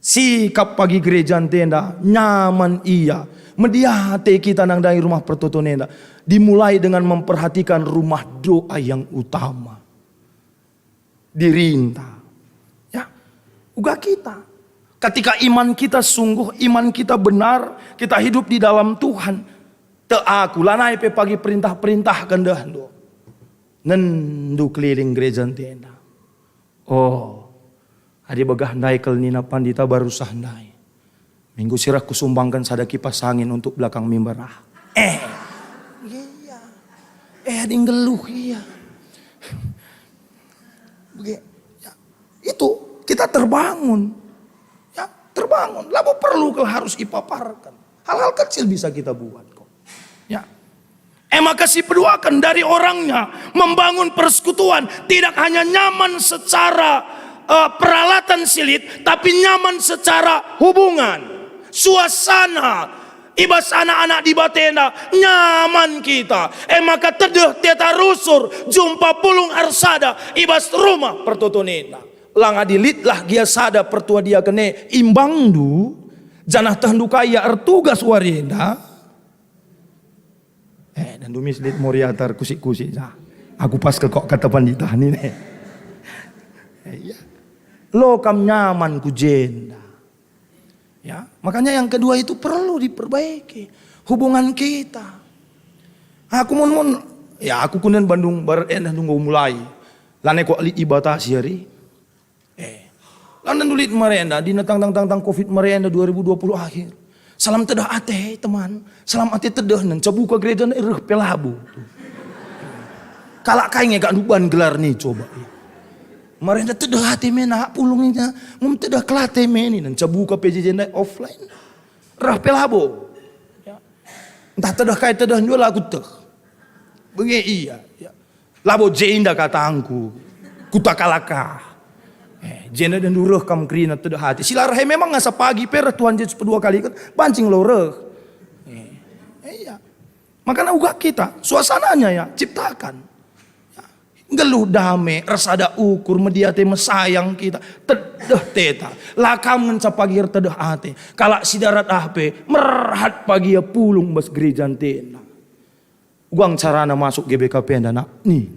Sikap pagi gereja tenda, nyaman iya.
mediate kita nang dari rumah pertotonenda dimulai dengan memperhatikan rumah doa yang utama. Dirinta. Ya, uga kita. Ketika iman kita sungguh, iman kita benar, kita hidup di dalam Tuhan. Teaku lanai pe pagi perintah-perintah kendah do. Nendu keliling gereja tenda. Oh, adi begah ndai kel nina pandita baru sahnai. Minggu sirah kusumbangkan sada kipas angin untuk belakang mimbar. Iya. Dinggeluh iya. Ya, itu kita terbangun. Ya, terbangun. Lalu perlu harus ipaparkan. Hal-hal kecil bisa kita buat kok. Ya. Maka si peduakan dari orangnya membangun persekutuan tidak hanya nyaman secara peralatan silit, tapi nyaman secara hubungan. Suasana ibas anak-anak di batena nyaman kita. Maka tedeh teta rusur jumpa pulung arsada ibas rumah pertotonena. Lang adilit lah dia sada pertua dia kene imbang du janah tahandu kaya ertugas warenda. Dan dumis lit moriatar kusik-kusik nah. Aku pas ke kok kata pandita ini nih. Lo kam nyaman ku jenda. Ya, makanya yang kedua itu perlu diperbaiki hubungan kita. Aku mun ya aku kunen Bandung Barat nunggu mulai. Lane kok li ibatasi hari. Lan dulit merenda di tang Covid merenda 2020 akhir. Salam tedah ate teman. Salam ate tedah nan cabuka gereja ereh pelabu. Kalak kainge gak nuban gelar nih coba. Mereka tedah hati mena pulungnya, ngum tedah kelate meni dan cabuka PJJ offline, rah pelabo, ya. Entah tedah kait tedah jual aku teh, bege iya, ya. Labo jenda kata angku, kutakalaka, jenda dan dureh kam krina tedah hati. Silar he memang ngasa pagi per Tuhan Yesus kedua kali kan pancing lo reh, iya. Makanya uga kita suasananya ya ciptakan. Geluh damai, resada ukur, mediate mesayang kita. Tedah teta, lakam ngecapagir tedah ate. Kalak sidarat ahpe, merhat pagi ya pulung bas gereja tena. Guang carana masuk GBKP anda nak nih.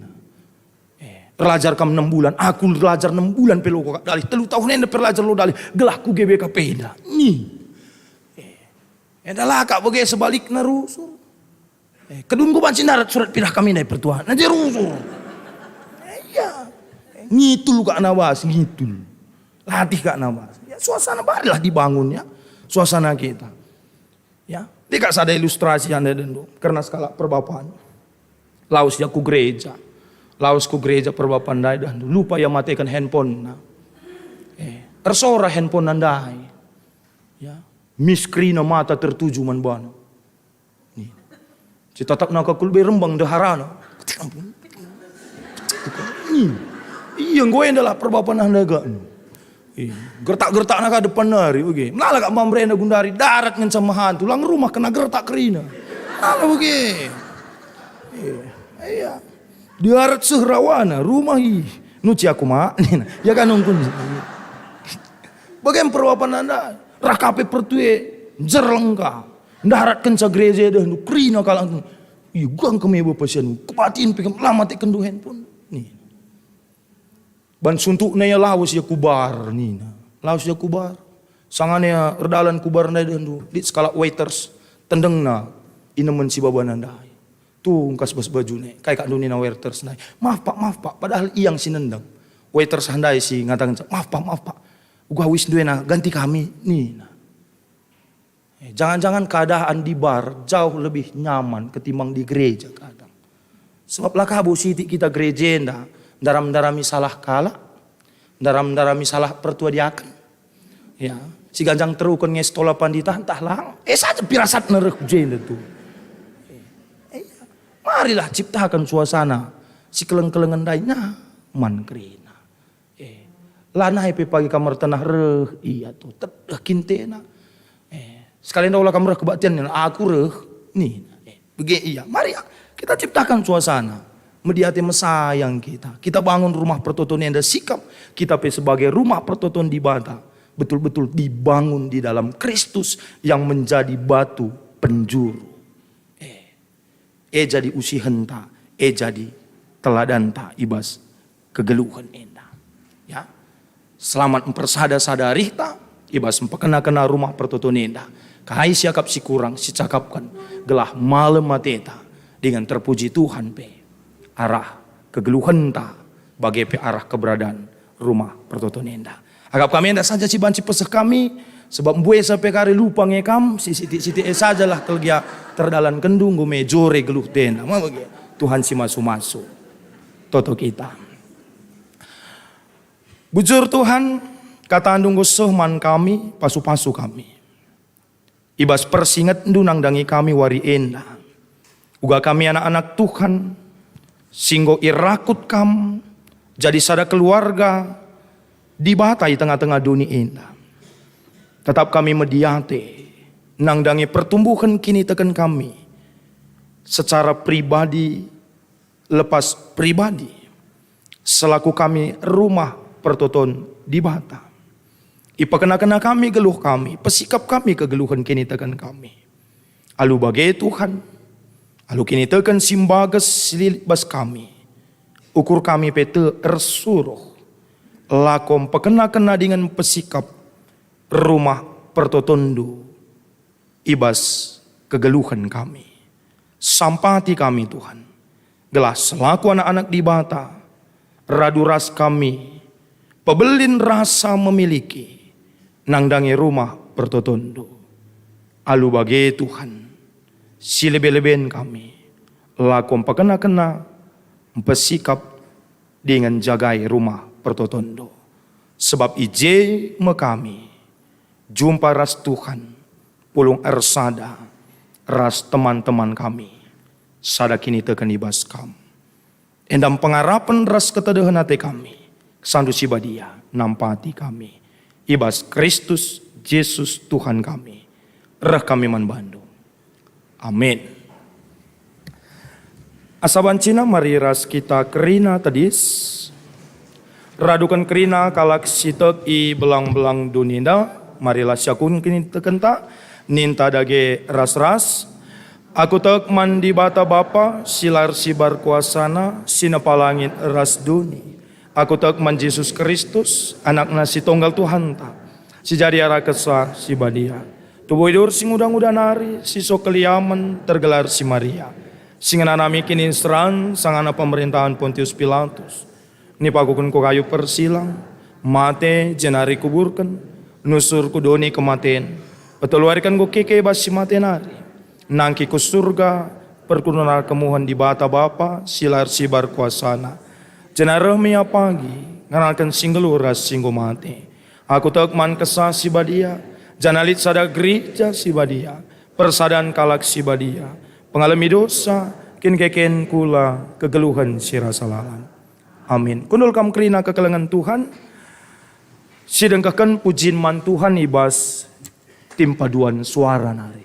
Belajar kam 6 bulan, aku belajar 6 bulan pelu kok dalih. 3 tahun enda belajar lo dalih, gelahku GBKP anda. Nih. Adalah kak bagai sebalik narusur. Kedung gua bancin darat surat pindah kami dari pertuahan. Nanti rusur. Ya, ngitul kak nawas, ngitul. Latih kak nawas. Ya, suasana barulah dibangun ya. Suasana kita. Ya, tidak ada ilustrasi anda dulu. Karena skala perbapaan. Laus ya ku gereja. Laus ku gereja perbapaan dai dan lupa ya matikan handphone. Nah. Ersora handphone nandai. Ya, miskrina mata tertuju man bana. Nih. Citatap nak kulbe rembang daharana. Iya gue adalah perbapaan anda gak. Gertak-gertak nak depan hari, oke. Malah gak mamrena gundari darat ngan sama hantu, lang rumah kena gertak kerina. Malah oke. Iya. Darat sehrawana, rumah nuci aku mak, ya kan nungkun. Bagaimana perbapaan anda? Rakape pertue jerlengka, darat kenca gereja dah nu kerina kalang. Iya gang kemebo pasien, kepatiin pikir lama tekan du handphone. Nih. Ban suntuk na ya lawas ya kubar nina. Lawas ya kubar. Sangannya redalan kubar na dandu. Di skala waiters tendeng na inemen si babanan dai. Tuh kas bas baju ne. Kayak kak nina waiters na. Maaf pak. Padahal iyang sinendang. Waiters handai si ngatakan maaf pak. Uga wis duena ganti kami nina. Jangan-jangan keadaan di bar jauh lebih nyaman ketimbang di gereja kadang. Sebab lah kabu siti kita gerejenda. Daram-darami salah kala, daram-darami salah pertua diakan. Ya, si ganjang terukun ngestola pandita entah lang. Saja pirasat nerek jenda tu. Marilah ciptakan suasana si keleng-kelengan dainya man kerina. Lanai pe pagi kamar tanah reh iya tu tedah kintena. Sekalian daulah kamar kebaktian aku reh nih. Begi iya, mari kita ciptakan suasana. Mediate mesayang kita. Kita bangun rumah pertoton yang ada sikap. Kita sebagai rumah pertoton di Bata. Betul-betul dibangun di dalam Kristus yang menjadi batu penjuru. Jadi usihenta, jadi teladanta ibas kegeluhan enda. Ya. Selamat mempersada-sadari ta, ibas mempekena-kena rumah pertoton enda. Kahai siakap si kurang, si cakapkan, gelah malam mateta, dengan terpuji Tuhan pe. Arah kegeluhan ta, bagi pe arah keberadaan rumah pertoton enda. Agap kami enda saja si banci pesek kami, sebab buaya sampai kari lupa ngekam, si siti sajalah telgia terdalan kendung gume jore geluh tenda. Tuhan si masu-masu. Toto kita. Bujur Tuhan, kata andung gosohman kami, pasu-pasu kami. Ibas persingat ndunang dangi kami wari enda. Uga kami anak-anak Tuhan, singgo irakut kam, jadi sada keluarga, dibatai tengah-tengah dunia enda. Tetap kami mediate, nang dangi pertumbuhan kini tekan kami, secara pribadi, lepas pribadi, selaku kami rumah pertoton di Bata. Ipa kena kami geluh kami, pesikap kami kegeluhan kini tekan kami. Alu bagai Tuhan, alu kini tekan simbagas silibas kami. Ukur kami pete ersuruh, lakom pekena-kena dengan pesikap rumah pertotondu, ibas kegeluhan kami. Sampati kami Tuhan, gelah selaku anak-anak di Bata, radu ras kami, pebelin rasa memiliki, nangdangi rumah pertotondu. Alu bagi Tuhan, silebe-leben kami, lakom pekena-kena, pesikap dengan jagai rumah pertotondu. Sebab ije kami, jumpa ras Tuhan, pulung ersada, ras teman-teman kami, sada kini tekan ibas kam. Endam pengarapan ras ketedahan hati kami, sandu sibadia, nampati kami. Ibas Kristus, Yesus Tuhan kami, reh kami manbandu. Amin. Asaban Cina mari ras kita kerina tadis, radukan kerina kalak sitek i belang-belang duninda, marilah syakun kini tekenta, ninta dage ras-ras, aku tek mandi bata bapa, silar sibar kuasana, sinapalangit ras duni. Aku tek man Yesus Kristus, anak nasi tunggal Tuhan ta, si jadi arah kesar si badia. Tubuh hidur sing udang-udang nari, si sokeliaman tergelar si Maria. Singananami kini seran, sangana pemerintahan Pontius Pilatus. Ni pagukun ko kayu persilang, mate jenari kuburkan, nusur kudoni kematen, petuluarikan ko keke bas si matenari, nangki ku surga, perkununar kemuhan di bata bapa, silar sibar kuasana, jenarah mia pagi, nganalkan singgelu ras singgo mate, aku tekman kesah si badia, janalit sada gereja si badia, persadan kalak si badia, pengalami dosa, kin keken kula kegeluhan si rasa lalang. Amin. Kundul kam kerina kekelengan Tuhan, sidengkakan pujian man Tuhan ibas tim paduan suara nari.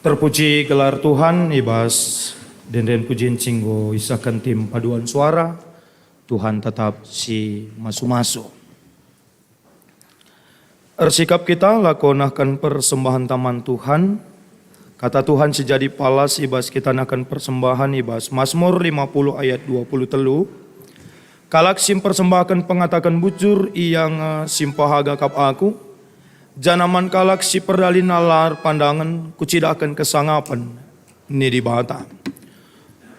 Terpuji gelar Tuhan, ibas den pujian cinggo isakan tim paduan suara, Tuhan tetap si masu-masu. Ersikap kita lakonahkan persembahan taman Tuhan, kata Tuhan sejadi palas ibas kita nakan persembahan ibas Mazmur 50 ayat 20 telu. Kalak sim persembahkan pengatakan bujur yang simpahaga kap aku, janaman kalak si perdalin nalar pandangan kucidakan kesangapan ni di bata.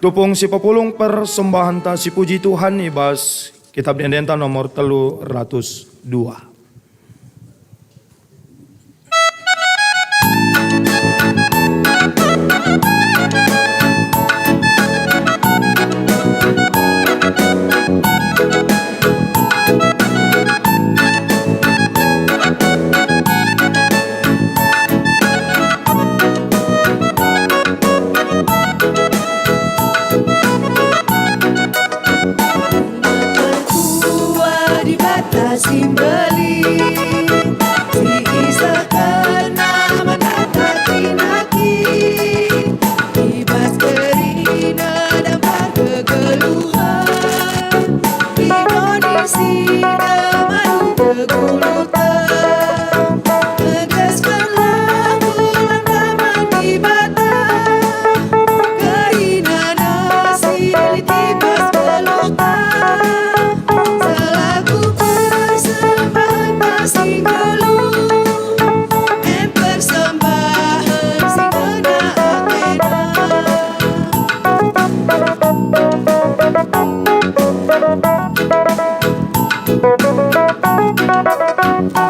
Tupung si pepulung persembahan ta si puji Tuhan ibas kitab dendenta nomor 302.
Simbeli si isa kena menataki naki ibas kerina dapat kegeluhan Indonesia malu kegulutan tegaskanlah bulan taman di Batam kerina nasi litibas kelutan selaku persembahan masing gelu persembahan sing kena akena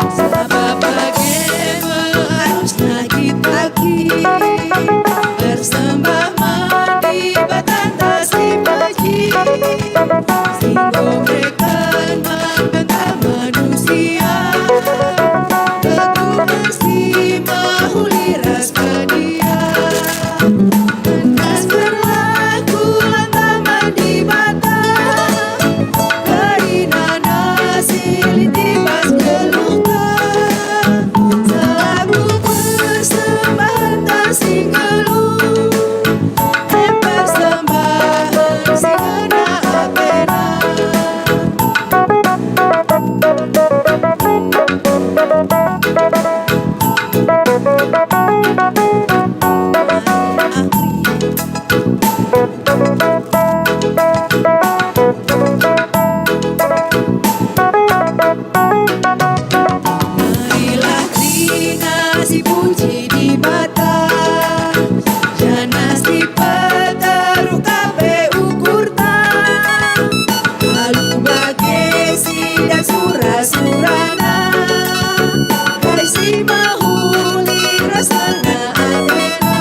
sebab bagaimana harusnya kita bersembah mandi batanta si paji singgo mereka membentang manusia teguh mesti mahuli ras pedia tegas berlaku lantaman di Batam kerina nasi litibas kelukan selaku persembahan tasing geluh persembahan sing kena akena Marilah Krina si puji di bata, Janas di petaru kape ukurta, Halu bagesi dan sura-surana, Kaisi mahuli rasana Athena,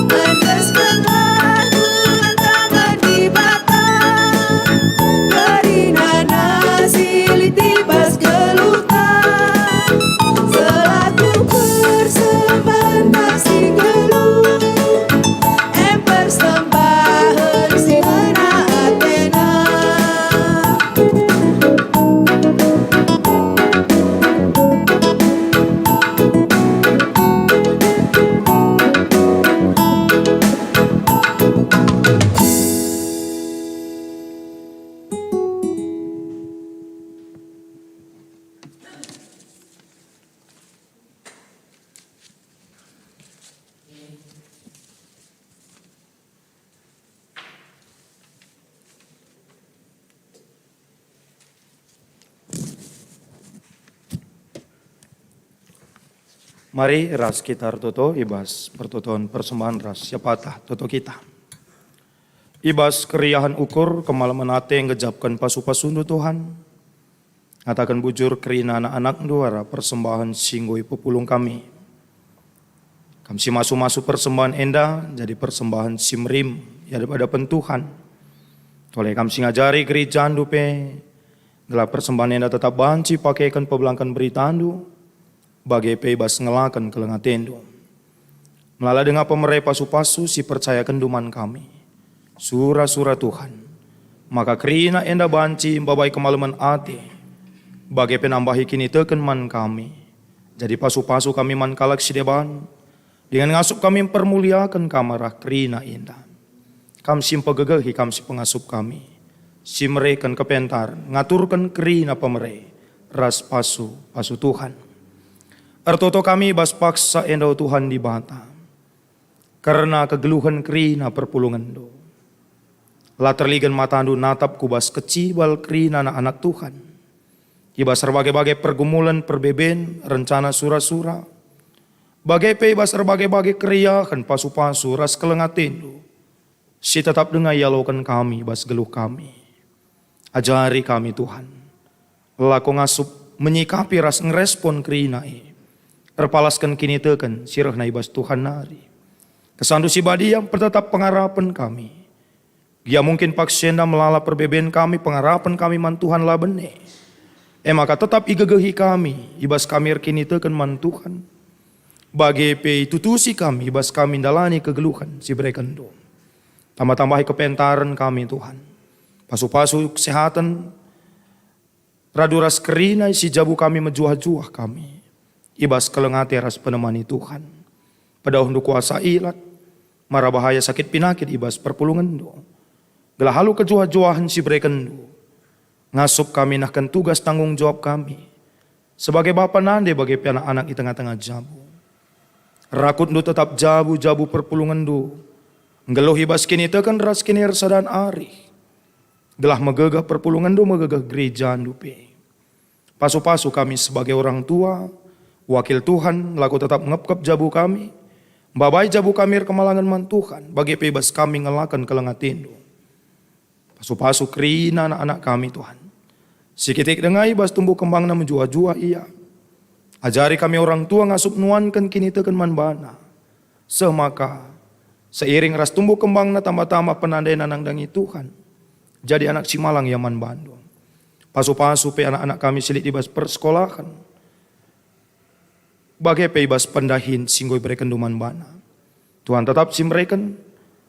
Andas menlah dengan tangan di bata, Karina nasi litibas gelutan, selaku persembahan nasi gelut, persembahan si mana Athena.
Mari ras kita toto ibas pertutuan persembahan ras siapatah toto kita. Ibas keriahan ukur kemalaman ate yang ngejapkan pasu-pasundu Tuhan. Katakan bujur kerina anak-anak duara persembahan singgoi pepulung kami. Kamsi masu-masu persembahan enda jadi persembahan simrim ya daripada pentuhan. Oleh kamsi ngajari kerajaan dupe gelap persembahan enda tetap banci pakaikan pebelangkan beritandu. Bagai bebas ngelakan kelengatendo. Melala dengan pemerai pasu-pasu si percaya kenduman kami. Surah-surah Tuhan. Maka kerina enda banci babai kemalaman ate. Bagai penambahi kini teken man kami. Jadi pasu-pasu kami man kalak sideban. Dengan ngasup kami permuliakan kamarah kerina enda. Kam simpegegehi kam si pengasup kami. Simrekan kepentar ngaturkan kerina pemerai. Ras pasu Tuhan. Ertoto kami bas paksa endau Tuhan di bata. Karena kegeluhan kerina perpulungan do. La terligan matandu natap kubas kecibal kerina anak Tuhan. Ibas berbagai-bagai pergumulan perbeben rencana sura-sura. Bagai ibas berbagai-bagai keriahan pasu-pasu ras kelengatendo. Si tetap dengar yalokan kami bas geluh kami. Ajari kami Tuhan. Laku ngasup menyikapi ras ngerespon kerina Erpalaskan kini teken sirah naibas Tuhan nari. Kesandu si badi yang pertetap pengarapan kami. Dia mungkin paksenda melala perbeben kami pengarapan kami man Tuhan lah bene. Maka tetap igegehi kami ibas kami kini teken man Tuhan. Bagi pe tutusi kami ibas kami dalani kegeluhan si berekendo. Tambah-tambahi kepentaran kami Tuhan. Pasu-pasu kesehatan. Raduras kerina si jabu kami mejuah-juah kami. Ibas kelengate ras penemani Tuhan. Pada undu kuasa ilat. Mara bahaya sakit pinakit ibas perpulungan do. Gelah halu kejuah-juahan si berekendo. Ngasup kami nahkan tugas tanggung jawab kami. Sebagai bapa nande bagi anak-anak di tengah-tengah jabu. Rakut do tetap jabu perpulungan do. Ngeluh ibas kini tekan ras kini ersadan ari. Gelah megegah perpulungan do megegah gereja dupe. Pasu-pasu kami sebagai orang tua. Wakil Tuhan laku tetap ngep-ngep jabu kami. Babai jabu kami kemalangan man Tuhan. Bagi bebas kami ngelakan kelengatendo. Pasu-pasu kerina anak-anak kami Tuhan. Sikitik dengai bas tumbuh kembang na menjua-jua iya. Ajari kami orang tua ngasup nuankan kini teken man bana. Semaka seiring ras tumbuh kembang na tambah-tambah penandai nanang dangi Tuhan. Jadi anak simalang yaman Bandung. Pasu-pasu pe anak-anak kami silik di bas persekolahan. Bagai peibas pendahin singgoi berekenduman bana. Tuhan tetap simreken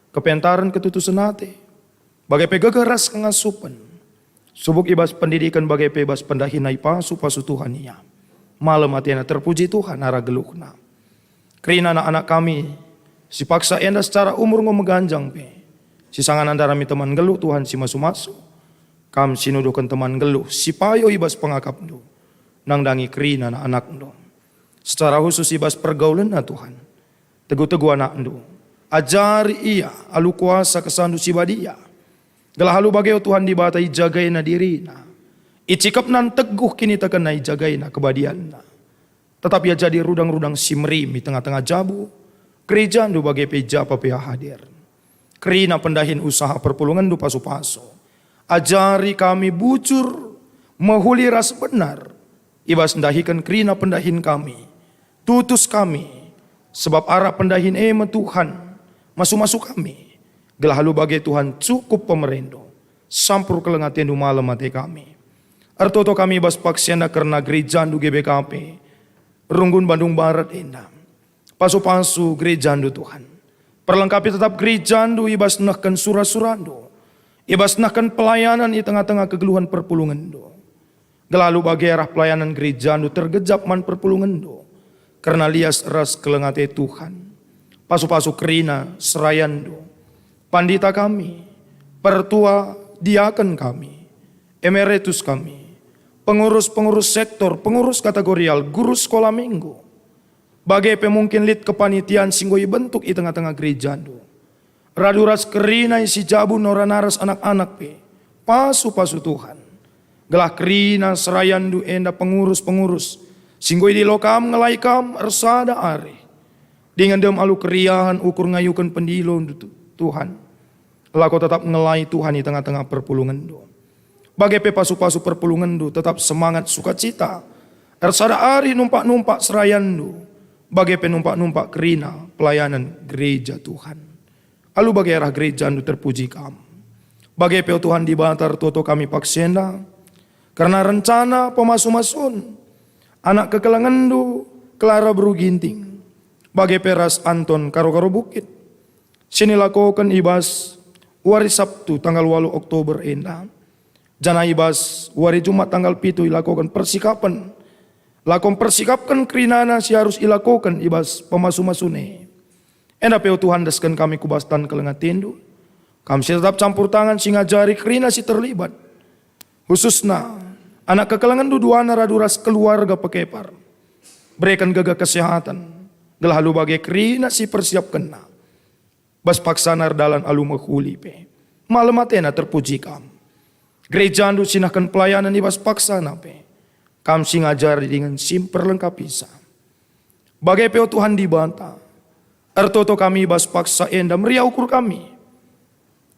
kepentaran ketutusan hati. Bagai pegegeras ngasupan. Subuk ibas pendidikan bagai peibas pendahin nai pasu Tuhan iya. Malam hatiana terpuji Tuhan arah geluhna. Kerina anak-anak kami si paksa enda secara umur ngomeganjang pe. Si sangan antara mi teman geluh Tuhan si masu-masu. Kam sinuduhkan teman geluh si payo ibas pengakap do. nangdangi kerina anak ndo. Secara khusus ibas pergaulan na Tuhan. Teguh-teguh anak ndo. Ajari ia alu kuasa kesandu sibadia. Gelah halu bageo Tuhan dibatai jagaina dirina. Icikap nan teguh kini tekenai jagaina kebadianna. Tetapi ia jadi rudang-rudang simrim di tengah-tengah jabu. Gereja ndo bagai peja papea hadir. Kerina pendahin usaha perpulungan ndo pasu-pasu. Ajari kami bujur mahuli ras benar. Ibas ndahikan kerina pendahin kami. Tutus kami. Sebab arah pendahin Tuhan. Masuk-masuk kami. Gelah halu bagai Tuhan cukup pemerendo. Sampur kelengatian du malam mati kami. Artoto kami bas paksiana karena gereja du GBKP. Runggun Bandung Barat endah. Pasu-pasu gereja du Tuhan. Perlengkapi tetap gereja du ibas nahkan surah-surando. Ibas nahkan pelayanan di tengah-tengah kegeluhan perpulungan du. Gelah halu bagai arah pelayanan gereja du tergejap man perpulungan du. Karena lias ras kelengate Tuhan. Pasu-pasu kerina serayando. Pandita kami, pertua diaken kami, emeritus kami, pengurus-pengurus sektor, pengurus kategorial, guru sekolah minggu. Bagai pemungkin lid kepanitiaan singgoi bentuk di tengah-tengah gereja do. Raduras kerina isi jabu noranaras anak-anak pe. Pasu-pasu Tuhan. Gelah kerina serayandu enda pengurus-pengurus. Singgoi di lokam ngelaikam ersada are. Dengan dem alu keriahan ukur ngayukan pendilo Tuhan. Lako tetap ngelai Tuhan di tengah-tengah perpulungan do. Bagai pe pasu-pasu perpulungan do tetap semangat sukacita. Ersada ari numpak-numpak serayandu. Bagai penumpak-numpak kerina pelayanan gereja Tuhan. Alu bagai arah gereja do terpuji kam. Bagai pe Tuhan dibantar toto kami paksenda. Karena rencana pemasu-masun. Anak kekelangan do Clara Bruginting. Bagai peras Anton karo-karo bukit. Sini lakukan ibas wari Sabtu tanggal 8 Oktober endah. Jana ibas wari Jumat tanggal 7 ilakukan persikapan. Lakon persikapkan kerinana si harus ilakukan ibas pemasu-masune. Endah peo Tuhan daskan kami kubastan kelengat tindu. Kami tetap campur tangan si ngajari kerina si terlibat. Khususna anak kekelangan duduana raduras keluarga pekepar. Berikan gagah kesehatan. Gelah halu bagai kerina si persiapkan na. Bas paksanar dalan alu mahuli pe. Malam atena terpuji kam. Gereja andu sinahkan pelayanan ibas paksana pe. Kam si ngajar dengan sim perlengkap isa. Bagai peo Tuhan dibanta. Ertoto kami ibas paksa enda meriah ukur kami.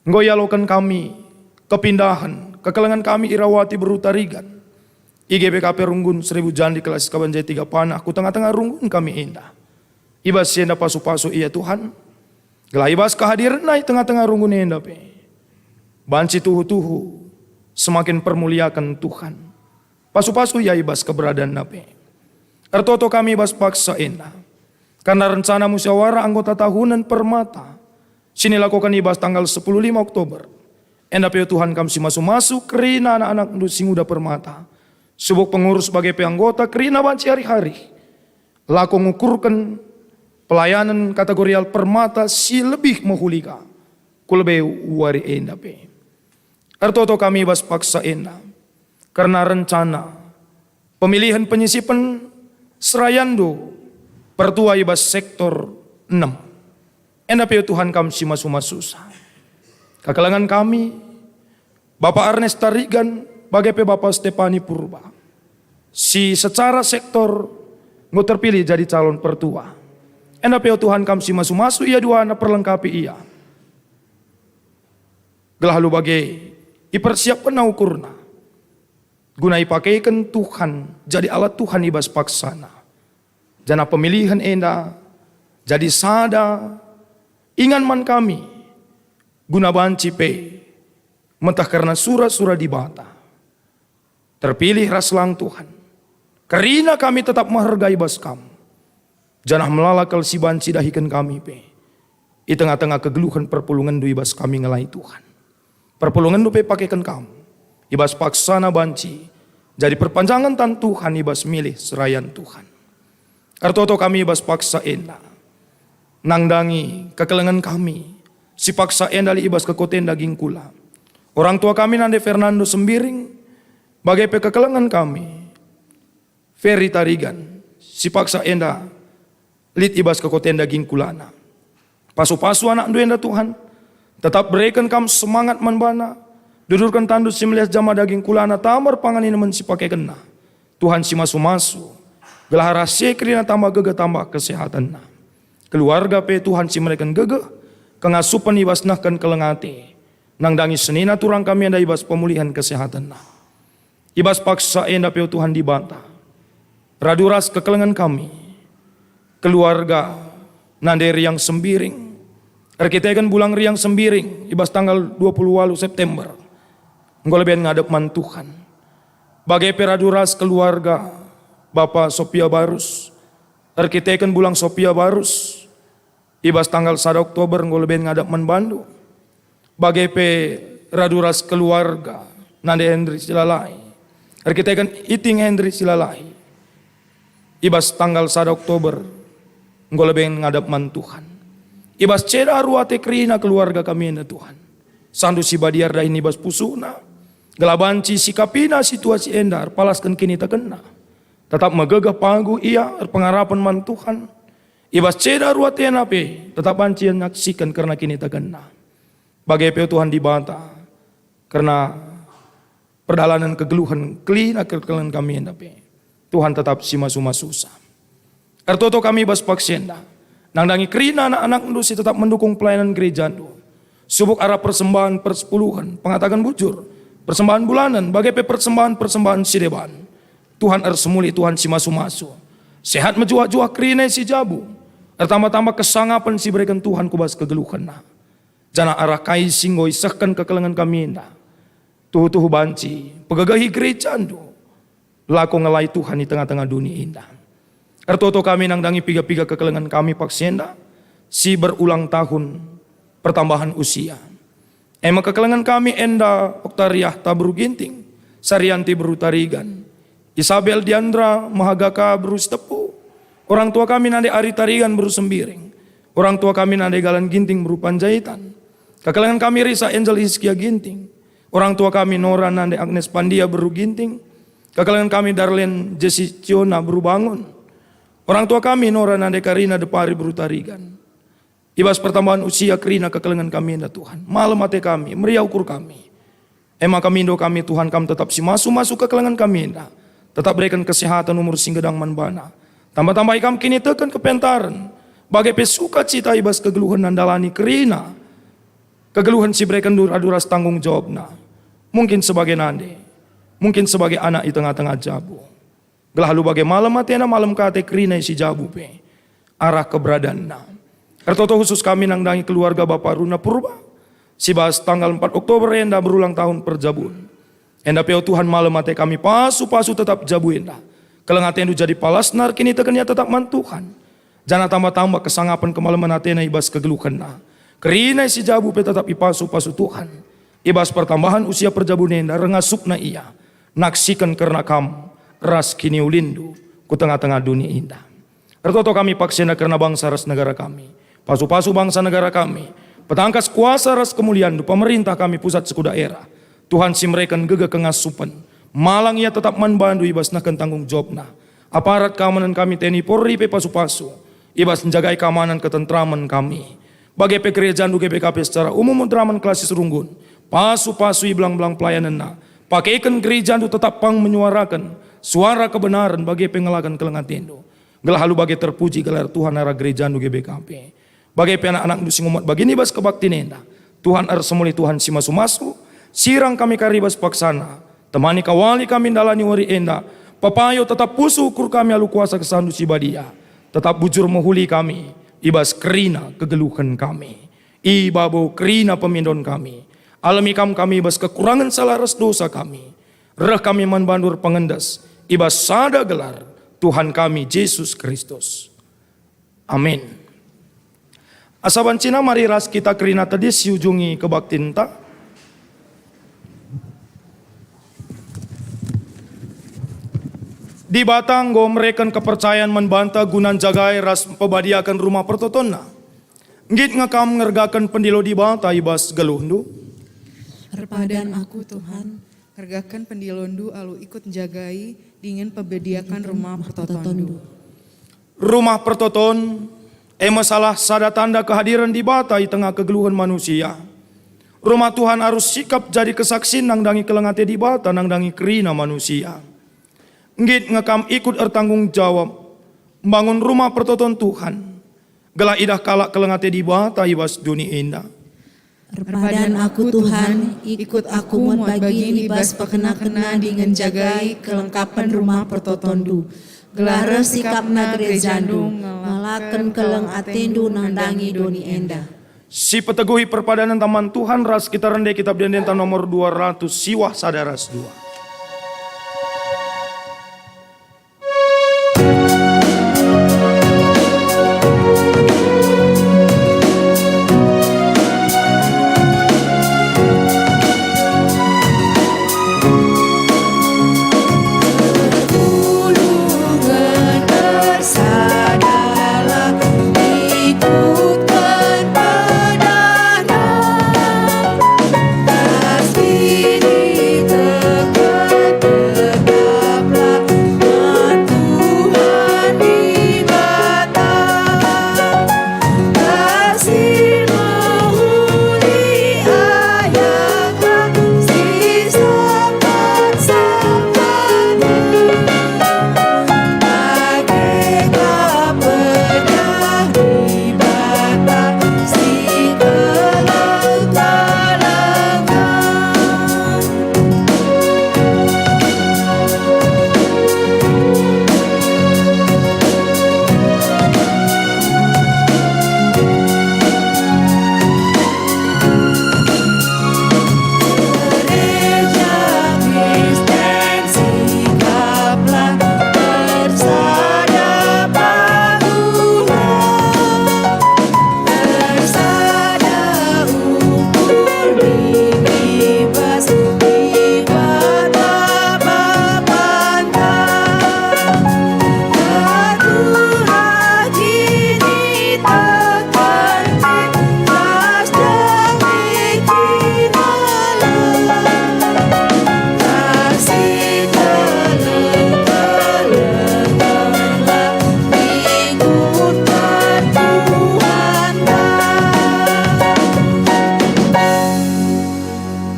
Ngoyalokan kami kepindahan. Kekelangan kami Irawati berutarigan. IGBKP Runggun 1000 Jandi kelas Kabanjai 3 Panah. Ku tengah-tengah Runggun kami indah. Ibas sienda pasu-pasu iya Tuhan. Gelah ibas kehadiran naik tengah-tengah Runggun enda pe. Banci tuhu-tuhu. Semakin permuliakan Tuhan. Pasu-pasu iya ibas keberadaan nape. Ertoto kami ibas paksa enda. Karena rencana musyawarah anggota tahunan permata. Sini lakukan ibas tanggal 15 Oktober. Enda pe Tuhan kami si masuk-masuk kerina anak-anak sing udah permata. Subuk pengurus sebagai penganggota kerina banci hari-hari. Laku ngukurkan pelayanan kategorial permata si lebih mahulika. Kulebe wari enda pe. Ertoto kami bas paksa enda. Karena rencana pemilihan penyisipan serayando pertua ibas sektor 6. Enda pe Tuhan kami si masu-masusa. Kekelangan kami Bapak Ernest Tarigan bagai pe Bapak Stepani Purba. Si secara sektor nggak terpilih jadi calon pertua. Enda peo Tuhan kam si masu-masu ia dua anak perlengkapi ia. Gelah lu bagai ipersiapkan ukurna. Guna ipakaikan Tuhan jadi alat Tuhan ibas paksana. Jana pemilihan enda jadi sada ingan man kami. Guna banci pe mentah karena surah-surah dibata. Terpilih raslang Tuhan. Karena kami tetap menghargai bas kamu. Janah melalakal si banci dahikan kami pe. Di tengah-tengah kegeluhan perpulungan du ibas kami ngelai Tuhan. Perpulungan du pe pakaikan kamu. Ibas paksana banci. Jadi perpanjangan tan Tuhan ibas milih serayan Tuhan. Artoto kami ibas paksa enda. Nangdangi kekelengan kami. Si paksa enda li ibas kekoten daging kula. Orang tua kami Nande Fernando Sembiring. Bagai pe kekelengan kami. Ferry Tarigan, si paksa enda lit ibas ke kotenda gingkulana. Pasu-pasu anak duenda Tuhan, tetap berikan kam semangat manbana, dudurkan tandus si melihat jama daging kulana, tamar panganin men si pakai kena. Tuhan si masu-masu, gelah rahasia kerina tambah gege tambah kesehatan. Keluarga pe Tuhan si mereka gege, kengasupan ibas nahkan kelengate, nang dangi senina turang kami anda ibas pemulihan kesehatan. Ibas paksa enda pe Tuhan dibantah, raduras kekelengan kami, keluarga nanderi yang sembiring, Arkitekan bulang riang sembiring, ibas tanggal 28 September. Engkau lebih ngadep mantuhan. Bagai peraduras keluarga Bapak Sophia Barus. Arkitekan bulang Sophia Barus, ibas tanggal 1 Oktober engkau lebih ngadep manbandu. Bagai peraduras keluarga Nande Hendri Silalai. Arkitekan Iting Hendri Silalai. Ibas tanggal 1 Oktober engkau lebih ngadep mantuhan. Ibas ceda ruate krina keluarga kami enda Tuhan. Sandu si badiar dahin ibas pusuna. Gelabanci sikapina situasi endar palaskan kini terkena. Tetap megegah pagu ia pengarapan man Tuhan. Ibas ceda ruate nape tetap banci yang nyaksikan karena kini terkena. Bagai pe Tuhan dibantah karena perjalanan kegeluhan kelina kekelan kami enda pe. Tuhan tetap si masu-masusa. Ertoto kami bas paksenda. Nang dangi kerina anak-anak ndusi tetap mendukung pelayanan gereja ndu. Subuk arah persembahan persepuluhan, pengatakan bujur, persembahan bulanan, bagai persembahan sideban. Tuhan semuli Tuhan si masu-masu. Sehat menjuah-juah kerina si jabu. Tambah-tambah kesangapan si berikan Tuhan kubas kegeluhan na. Jana arah kai singgoi sahkan kekelengan kami na. Tuhu-tuhu banci, pegagahi gereja ndu. Lako ngelai Tuhan di tengah-tengah dunia indah. Ertoto kami nang dangi piga-piga kekelengan kami paksenda, si berulang tahun pertambahan usia. Emang kekelengan kami enda Oktariah Tabru Ginting, Saryanti Beru Tarigan, Isabel Diandra Mahagaka Beru Stepu, orang tua kami nande Ari Tarigan Beru Sembiring, orang tua kami nande Galan Ginting Beru Panjaitan, kekelengan kami Risa Angel Hiskia Ginting, orang tua kami Nora nande Agnes Pandia Beru Ginting, kekelengan kami Darlene Jesi Ciona Beru Bangun, orang tua kami Nora Nande Karina Depari Beru Tarigan. Ibas pertambahan usia kerina kekelengan kami enda Tuhan. Malam mate kami, meriah ukur kami. Emang kami indo kami Tuhan kami tetap si masuk kekelengan kami enda. Tetap berikan kesehatan umur singgedang manbana. Tambah-tambah kami kini tekan kepentaran. Bagai pesuka cita ibas kegeluhan nandalani kerina. Kegeluhan si berikan duras tanggung jawabna. Mungkin sebagai nande. Mungkin sebagai anak di tengah-tengah jabu. Lalu bagai malam matena malam kate krina si jabu pe. Arah keberadaan na. Ertoto khusus kami nang dangi keluarga Bapak Runa Purba. Si bahas tanggal 4 Oktober enda berulang tahun perjabun. Enda peo Tuhan malam mate kami pasu-pasu tetap jabu enda. Kelengat endu jadi palasnar kini tekenya tetap man Tuhan. Jangan tambah-tambah kesangapan kemalaman atena ibas kegeluhan na. Krina si jabu pe tetap ipasu-pasu Tuhan. Ibas pertambahan usia perjabun enda rengasuk na iya. Naksikan karena kamu. Ras kini ulindu ku tengah-tengah dunia indah. Ertoto kami paksena karena bangsa ras negara kami. Pasu-pasu bangsa negara kami. Petangkas kuasa ras kemuliaan du pemerintah kami pusat suku daerah. Tuhan si mereka gege kengasupan. Malang ia tetap manbandu ibas nakan tanggung jawabna. Aparat keamanan kami TNI Polri pe pasu-pasu. Ibas menjagai keamanan ketentraman kami. Bagai pekerjaan du GPKP secara umum mentraman klasis runggun. Pasu-pasu belang-belang pelayanan na. Pakaikan gereja du tetap pang menyuarakan suara kebenaran bagi pengelagan kelengan tendo. Gelah halu bagi terpuji gelar Tuhan arah gereja nu GBKP. Bagi anak-anak nu sing umat bagini bas kebakti nenda. Tuhan semuli Tuhan si masu-masu. Sirang kami karibas paksana. Temani kawali kami dalani wari enda. Papayo tetap pusu ukur kami alu kuasa kesandu si badia. Tetap bujur menghuli kami. Ibas kerina kegeluhan kami. Ibabo kerina pemindon kami. Alami kami ibas kekurangan salaras dosa kami. Reh kami manbandur pengendas. Ibas sada gelar Tuhan kami Yesus Kristus. Amin. Asaban Cina mari ras kita kerina tadi siujungi kebaktinta. Di batang go merekan kepercayaan membanta gunan jagai ras pebadiakan rumah pertotonna. Ngit ngakam ngergakan pendilo di bata ibas geluhndu.
Perpadan aku Tuhan, Kergakan pendilondu alu ikut jagai dengan pebediakan rumah pertotondu.
Rumah pertoton masalah sada tanda kehadiran di bata di tengah kegeluhan manusia. Rumah Tuhan harus sikap jadi kesaksin nang dangi kelengate di bata nang dangi kerina manusia. Ngit ngekam ikut ertanggung jawab bangun rumah pertoton Tuhan. Gela idah kalak kelengate di bata ibas dunia indah.
Perpadan aku Tuhan, ikut aku muat bagi ibas pekena-kena dengan jagai kelengkapan rumah pertotondu. Gelara sikapna gerejandu, ngalaken keleng atendu nandangi doni enda.
Si peteguhi perpadanan taman Tuhan ras kita rendai kitab Dendenta nomor 200 siwah sadaras 2.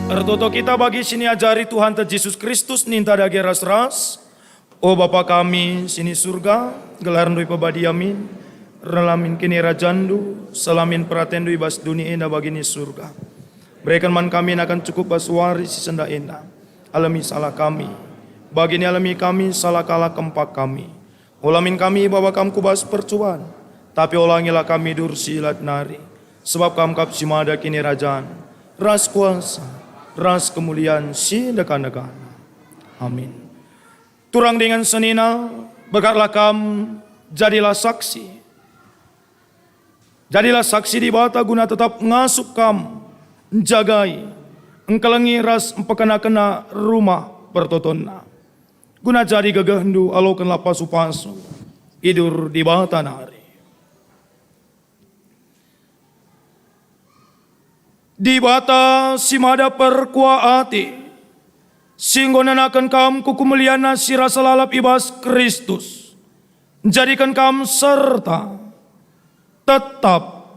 Ertoto kita bagi sini ajari Tuhan Yesus Kristus ninta dage ras-ras. O Bapa kami sini surga, gelar doi pabadi amin. Relamin kini rajandu, salamin peratendu ibas dunia enda bagini surga. Berikan man kami akan cukup baswari si senda enda. Alami salah kami, bagini alami kami salah kalah kempak kami. Ulamin kami bawa kam kubas percuan, tapi ulangilah kami dursi ilat nari. Sebab kam kap simada kini rajaan, ras kuasa, ras kemuliaan si dekan-dekan. Amin. Turang dengan senina, berkatlah kam, jadilah saksi. Jadilah saksi di bata guna tetap ngasup kam, jagai, engkelengi ras empekena-kena rumah pertotonna. Guna jadi gegehendu alokenlah pasu-pasu, idur di bata nari. Di bata simada perkuaati, singgonanakan kam kukumeliana sira salalap ibas Kristus. Jadikan kam serta tetap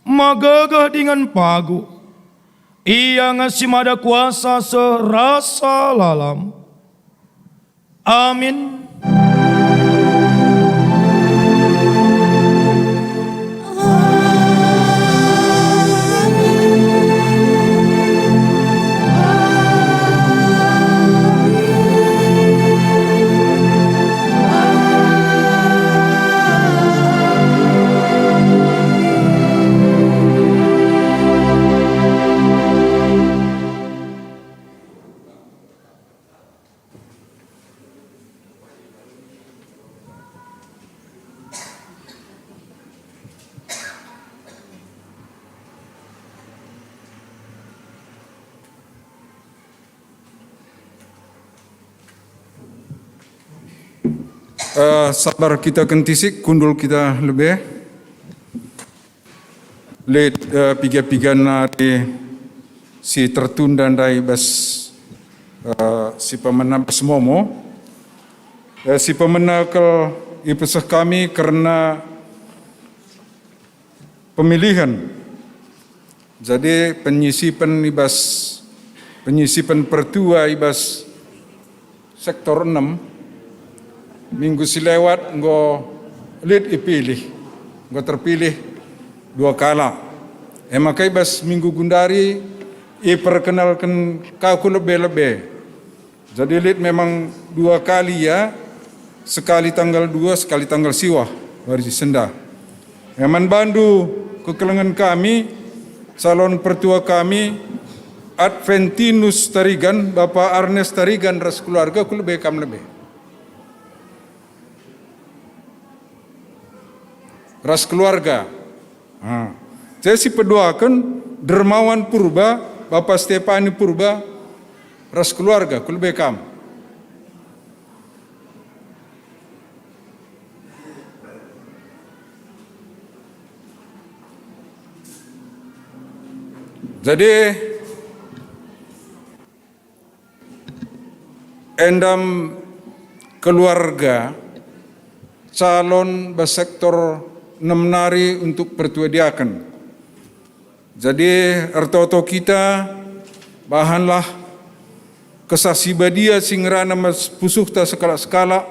magagah dengan pagu. Ia ngasimada kuasa serasa lalam. Amin.
Sabar kita kentisik, kundul kita lebih. Let piga-piga nari si tertunda dari bas si pemenang semomo. Si pemenang ipesah kami karena pemilihan. Jadi penyisipan pertua ibas sektor 6 minggu silewat ngo lid ipilih, ngo terpilih 2 kala. Maka ibas minggu gundari perkenalkan kaku lebih-lebih. Jadi lid memang 2 kali ya, sekali tanggal 2, sekali tanggal siwah hari senda. Eman bandu kekelengan kami, calon pertua kami Adventinus Tarigan, Bapak Arnes Tarigan ras keluarga ku lebih kam lebih. Ras keluarga. Saya si pedoakan Dermawan Purba, Bapak Stepani Purba, ras keluarga ku lebih kam. Jadi endam keluarga calon bersektor 6 nari untuk pertuadiakan. Jadi ertoto kita bahanlah kesasibadia singrana mas pusuhta skala-skala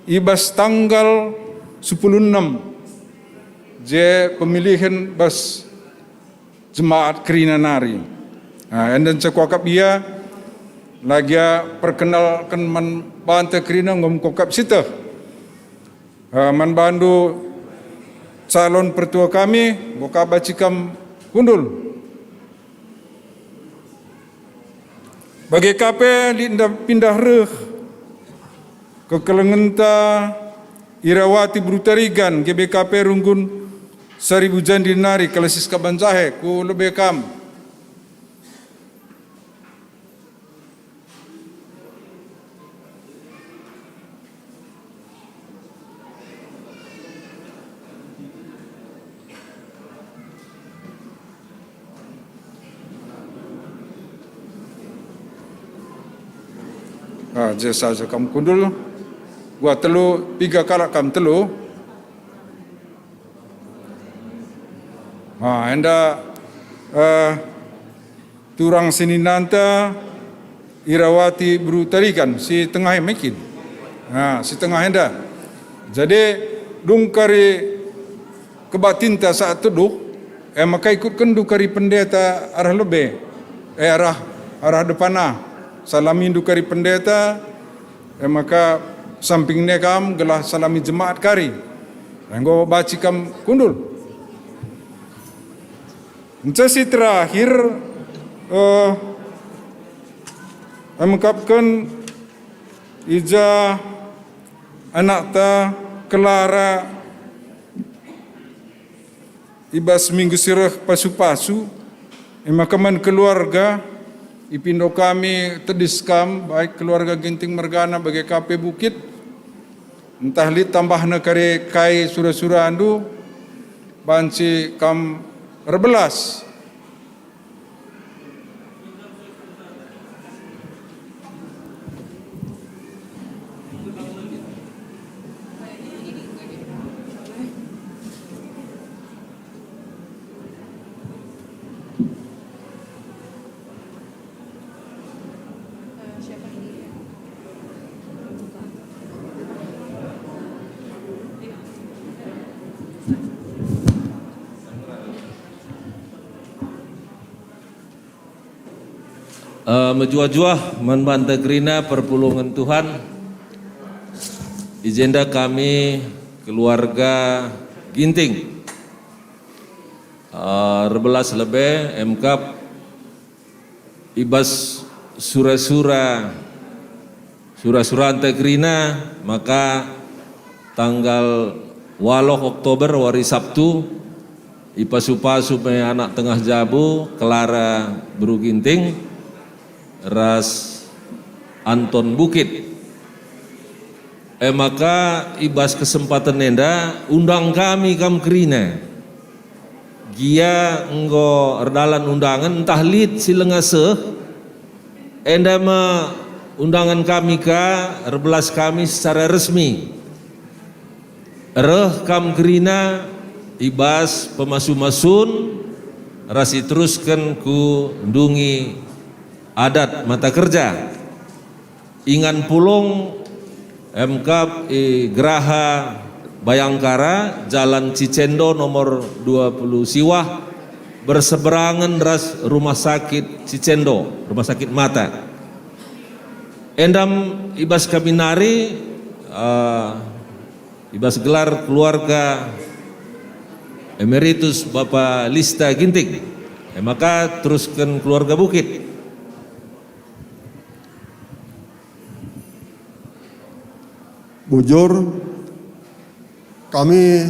ibas tanggal 10/6 je pemilihan bas jemaat Kerina Nari. Dan cekuakap ia lagi perkenalkan man bante Kerina ngom kokap sita. Man bandu calon pertua kami ngokap bacikam kundul. Bagi kape linda pindah reh kekelengenta Irawati Brutarigan GBKP Runggun 1000 jandi nari kalasis kabanjahe ku lebih kam. Jasa kam kundul gua telu 3 kala kam telu. Anda turang sini nanta Irawati Brutarikan si tengah mekin. Si tengah anda. Jadi dungkari kebatinta saat teduh maka ikutkan dukari pendeta arah lebih arah depanah. Salami dukari pendeta maka sampingnya kam gelah salami jemaat kari. Enggo baci kam kundul. Sesi terakhir mengungkapkan ija anak ta Clara ibas minggu sirah pasu-pasu makaman keluarga ipindo kami tediskam baik keluarga Ginting Mergana bagi KP Bukit entah li tambahna kare kai sura-sura andu banci kam rebelas.
Menjuah-juah membanta Gerina perpulungan Tuhan. Agenda kami keluarga Ginting 12 lebih MKAP ibas sura-sura ante Gerina maka tanggal 8 Oktober hari Sabtu ipasu-pasu anak tengah jabu Clara Bru Ginting ras Anton Bukit. Maka ibas kesempatan nenda undang kami kam Kerina. Gia enggo erdalan undangan entah lid silengase enda undangan kami rebelas kami secara resmi. Kam kerina ibas pemasu-masun rasi teruskan ku ndungi adat mata kerja. Ingan pulung MK Geraha Bayangkara Jalan Cicendo nomor 20 Siwah berseberangan ras rumah sakit Cicendo, rumah sakit mata. Endam ibas kabinari ibas gelar keluarga Emeritus Bapak Lista Ginting. Maka teruskan keluarga Bukit.
Bujur, kami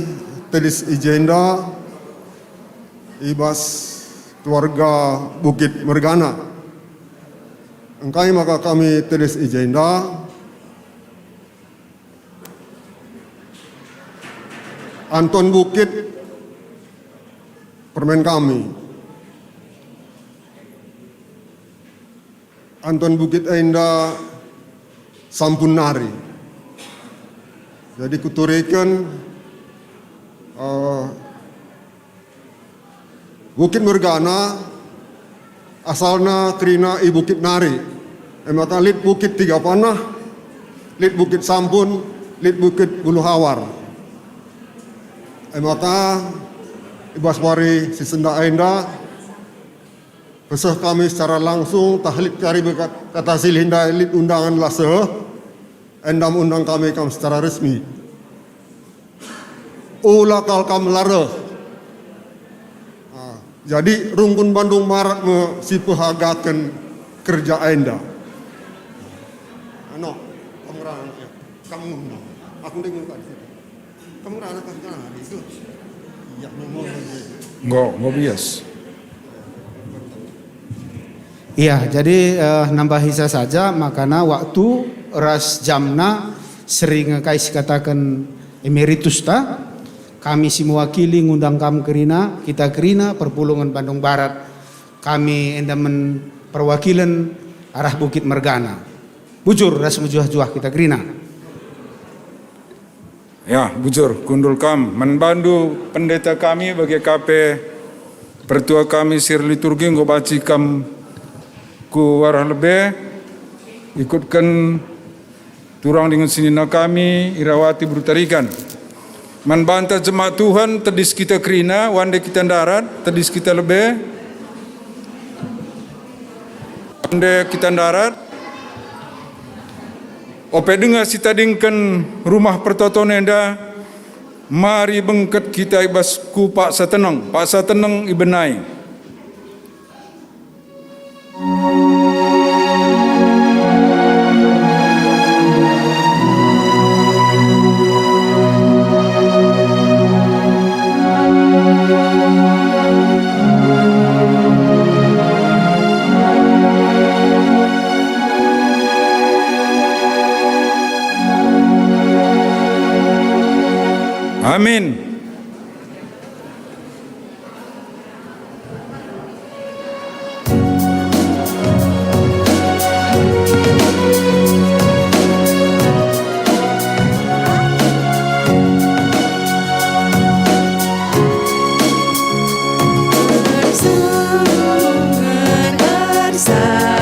tulis agenda ibas keluarga Bukit Mergana. Engkai maka kami tulis agenda Anton Bukit permen kami. Anton Bukit Enda sampun nari. Jadi kuturikan Bukit Mergana asalna kerina i Bukit Nari. Maka lit Bukit Tiga Panah, lit Bukit Sampun, lit Bukit Bulu Hawar. Maka ibas wari si Senda Enda pesah kami secara langsung tahlit kari kata silhinda lit undangan laseh. Endam undang kami secara resmi. Ula kal kam lara. Jadi rungkun Bandung Barat me sipehagaken kerja enda. Ano, kamu rana ya. Kamu undang. Aku dengar kat situ. Kamu rana kan itu. Ya ngomong.
Nggak bias.
Iya, jadi nambah hisa saja makana waktu ras jamna sering kais katakan emeritus ta kami si mewakili ngundang kamu kerina kita kerina perpulungan Bandung Barat kami endamen perwakilan arah Bukit Mergana bujur ras mujuah-juah kita kerina
Ya, bujur kundul kam membantu pendeta kami bagi KP pertua kami sir liturgi ngo baci kam ku warah lebih ikutkan turang dengan sinina kami Irawati Brutarikan. Membantah jemaat Tuhan tedis kita kerina, wande kita darat, tedis kita lebih. Wande kita darat. Ope dengar si tadingkan rumah pertoton enda, mari bengket kita ibas ku Pak Sateneng ibenai. Amin.
Bersama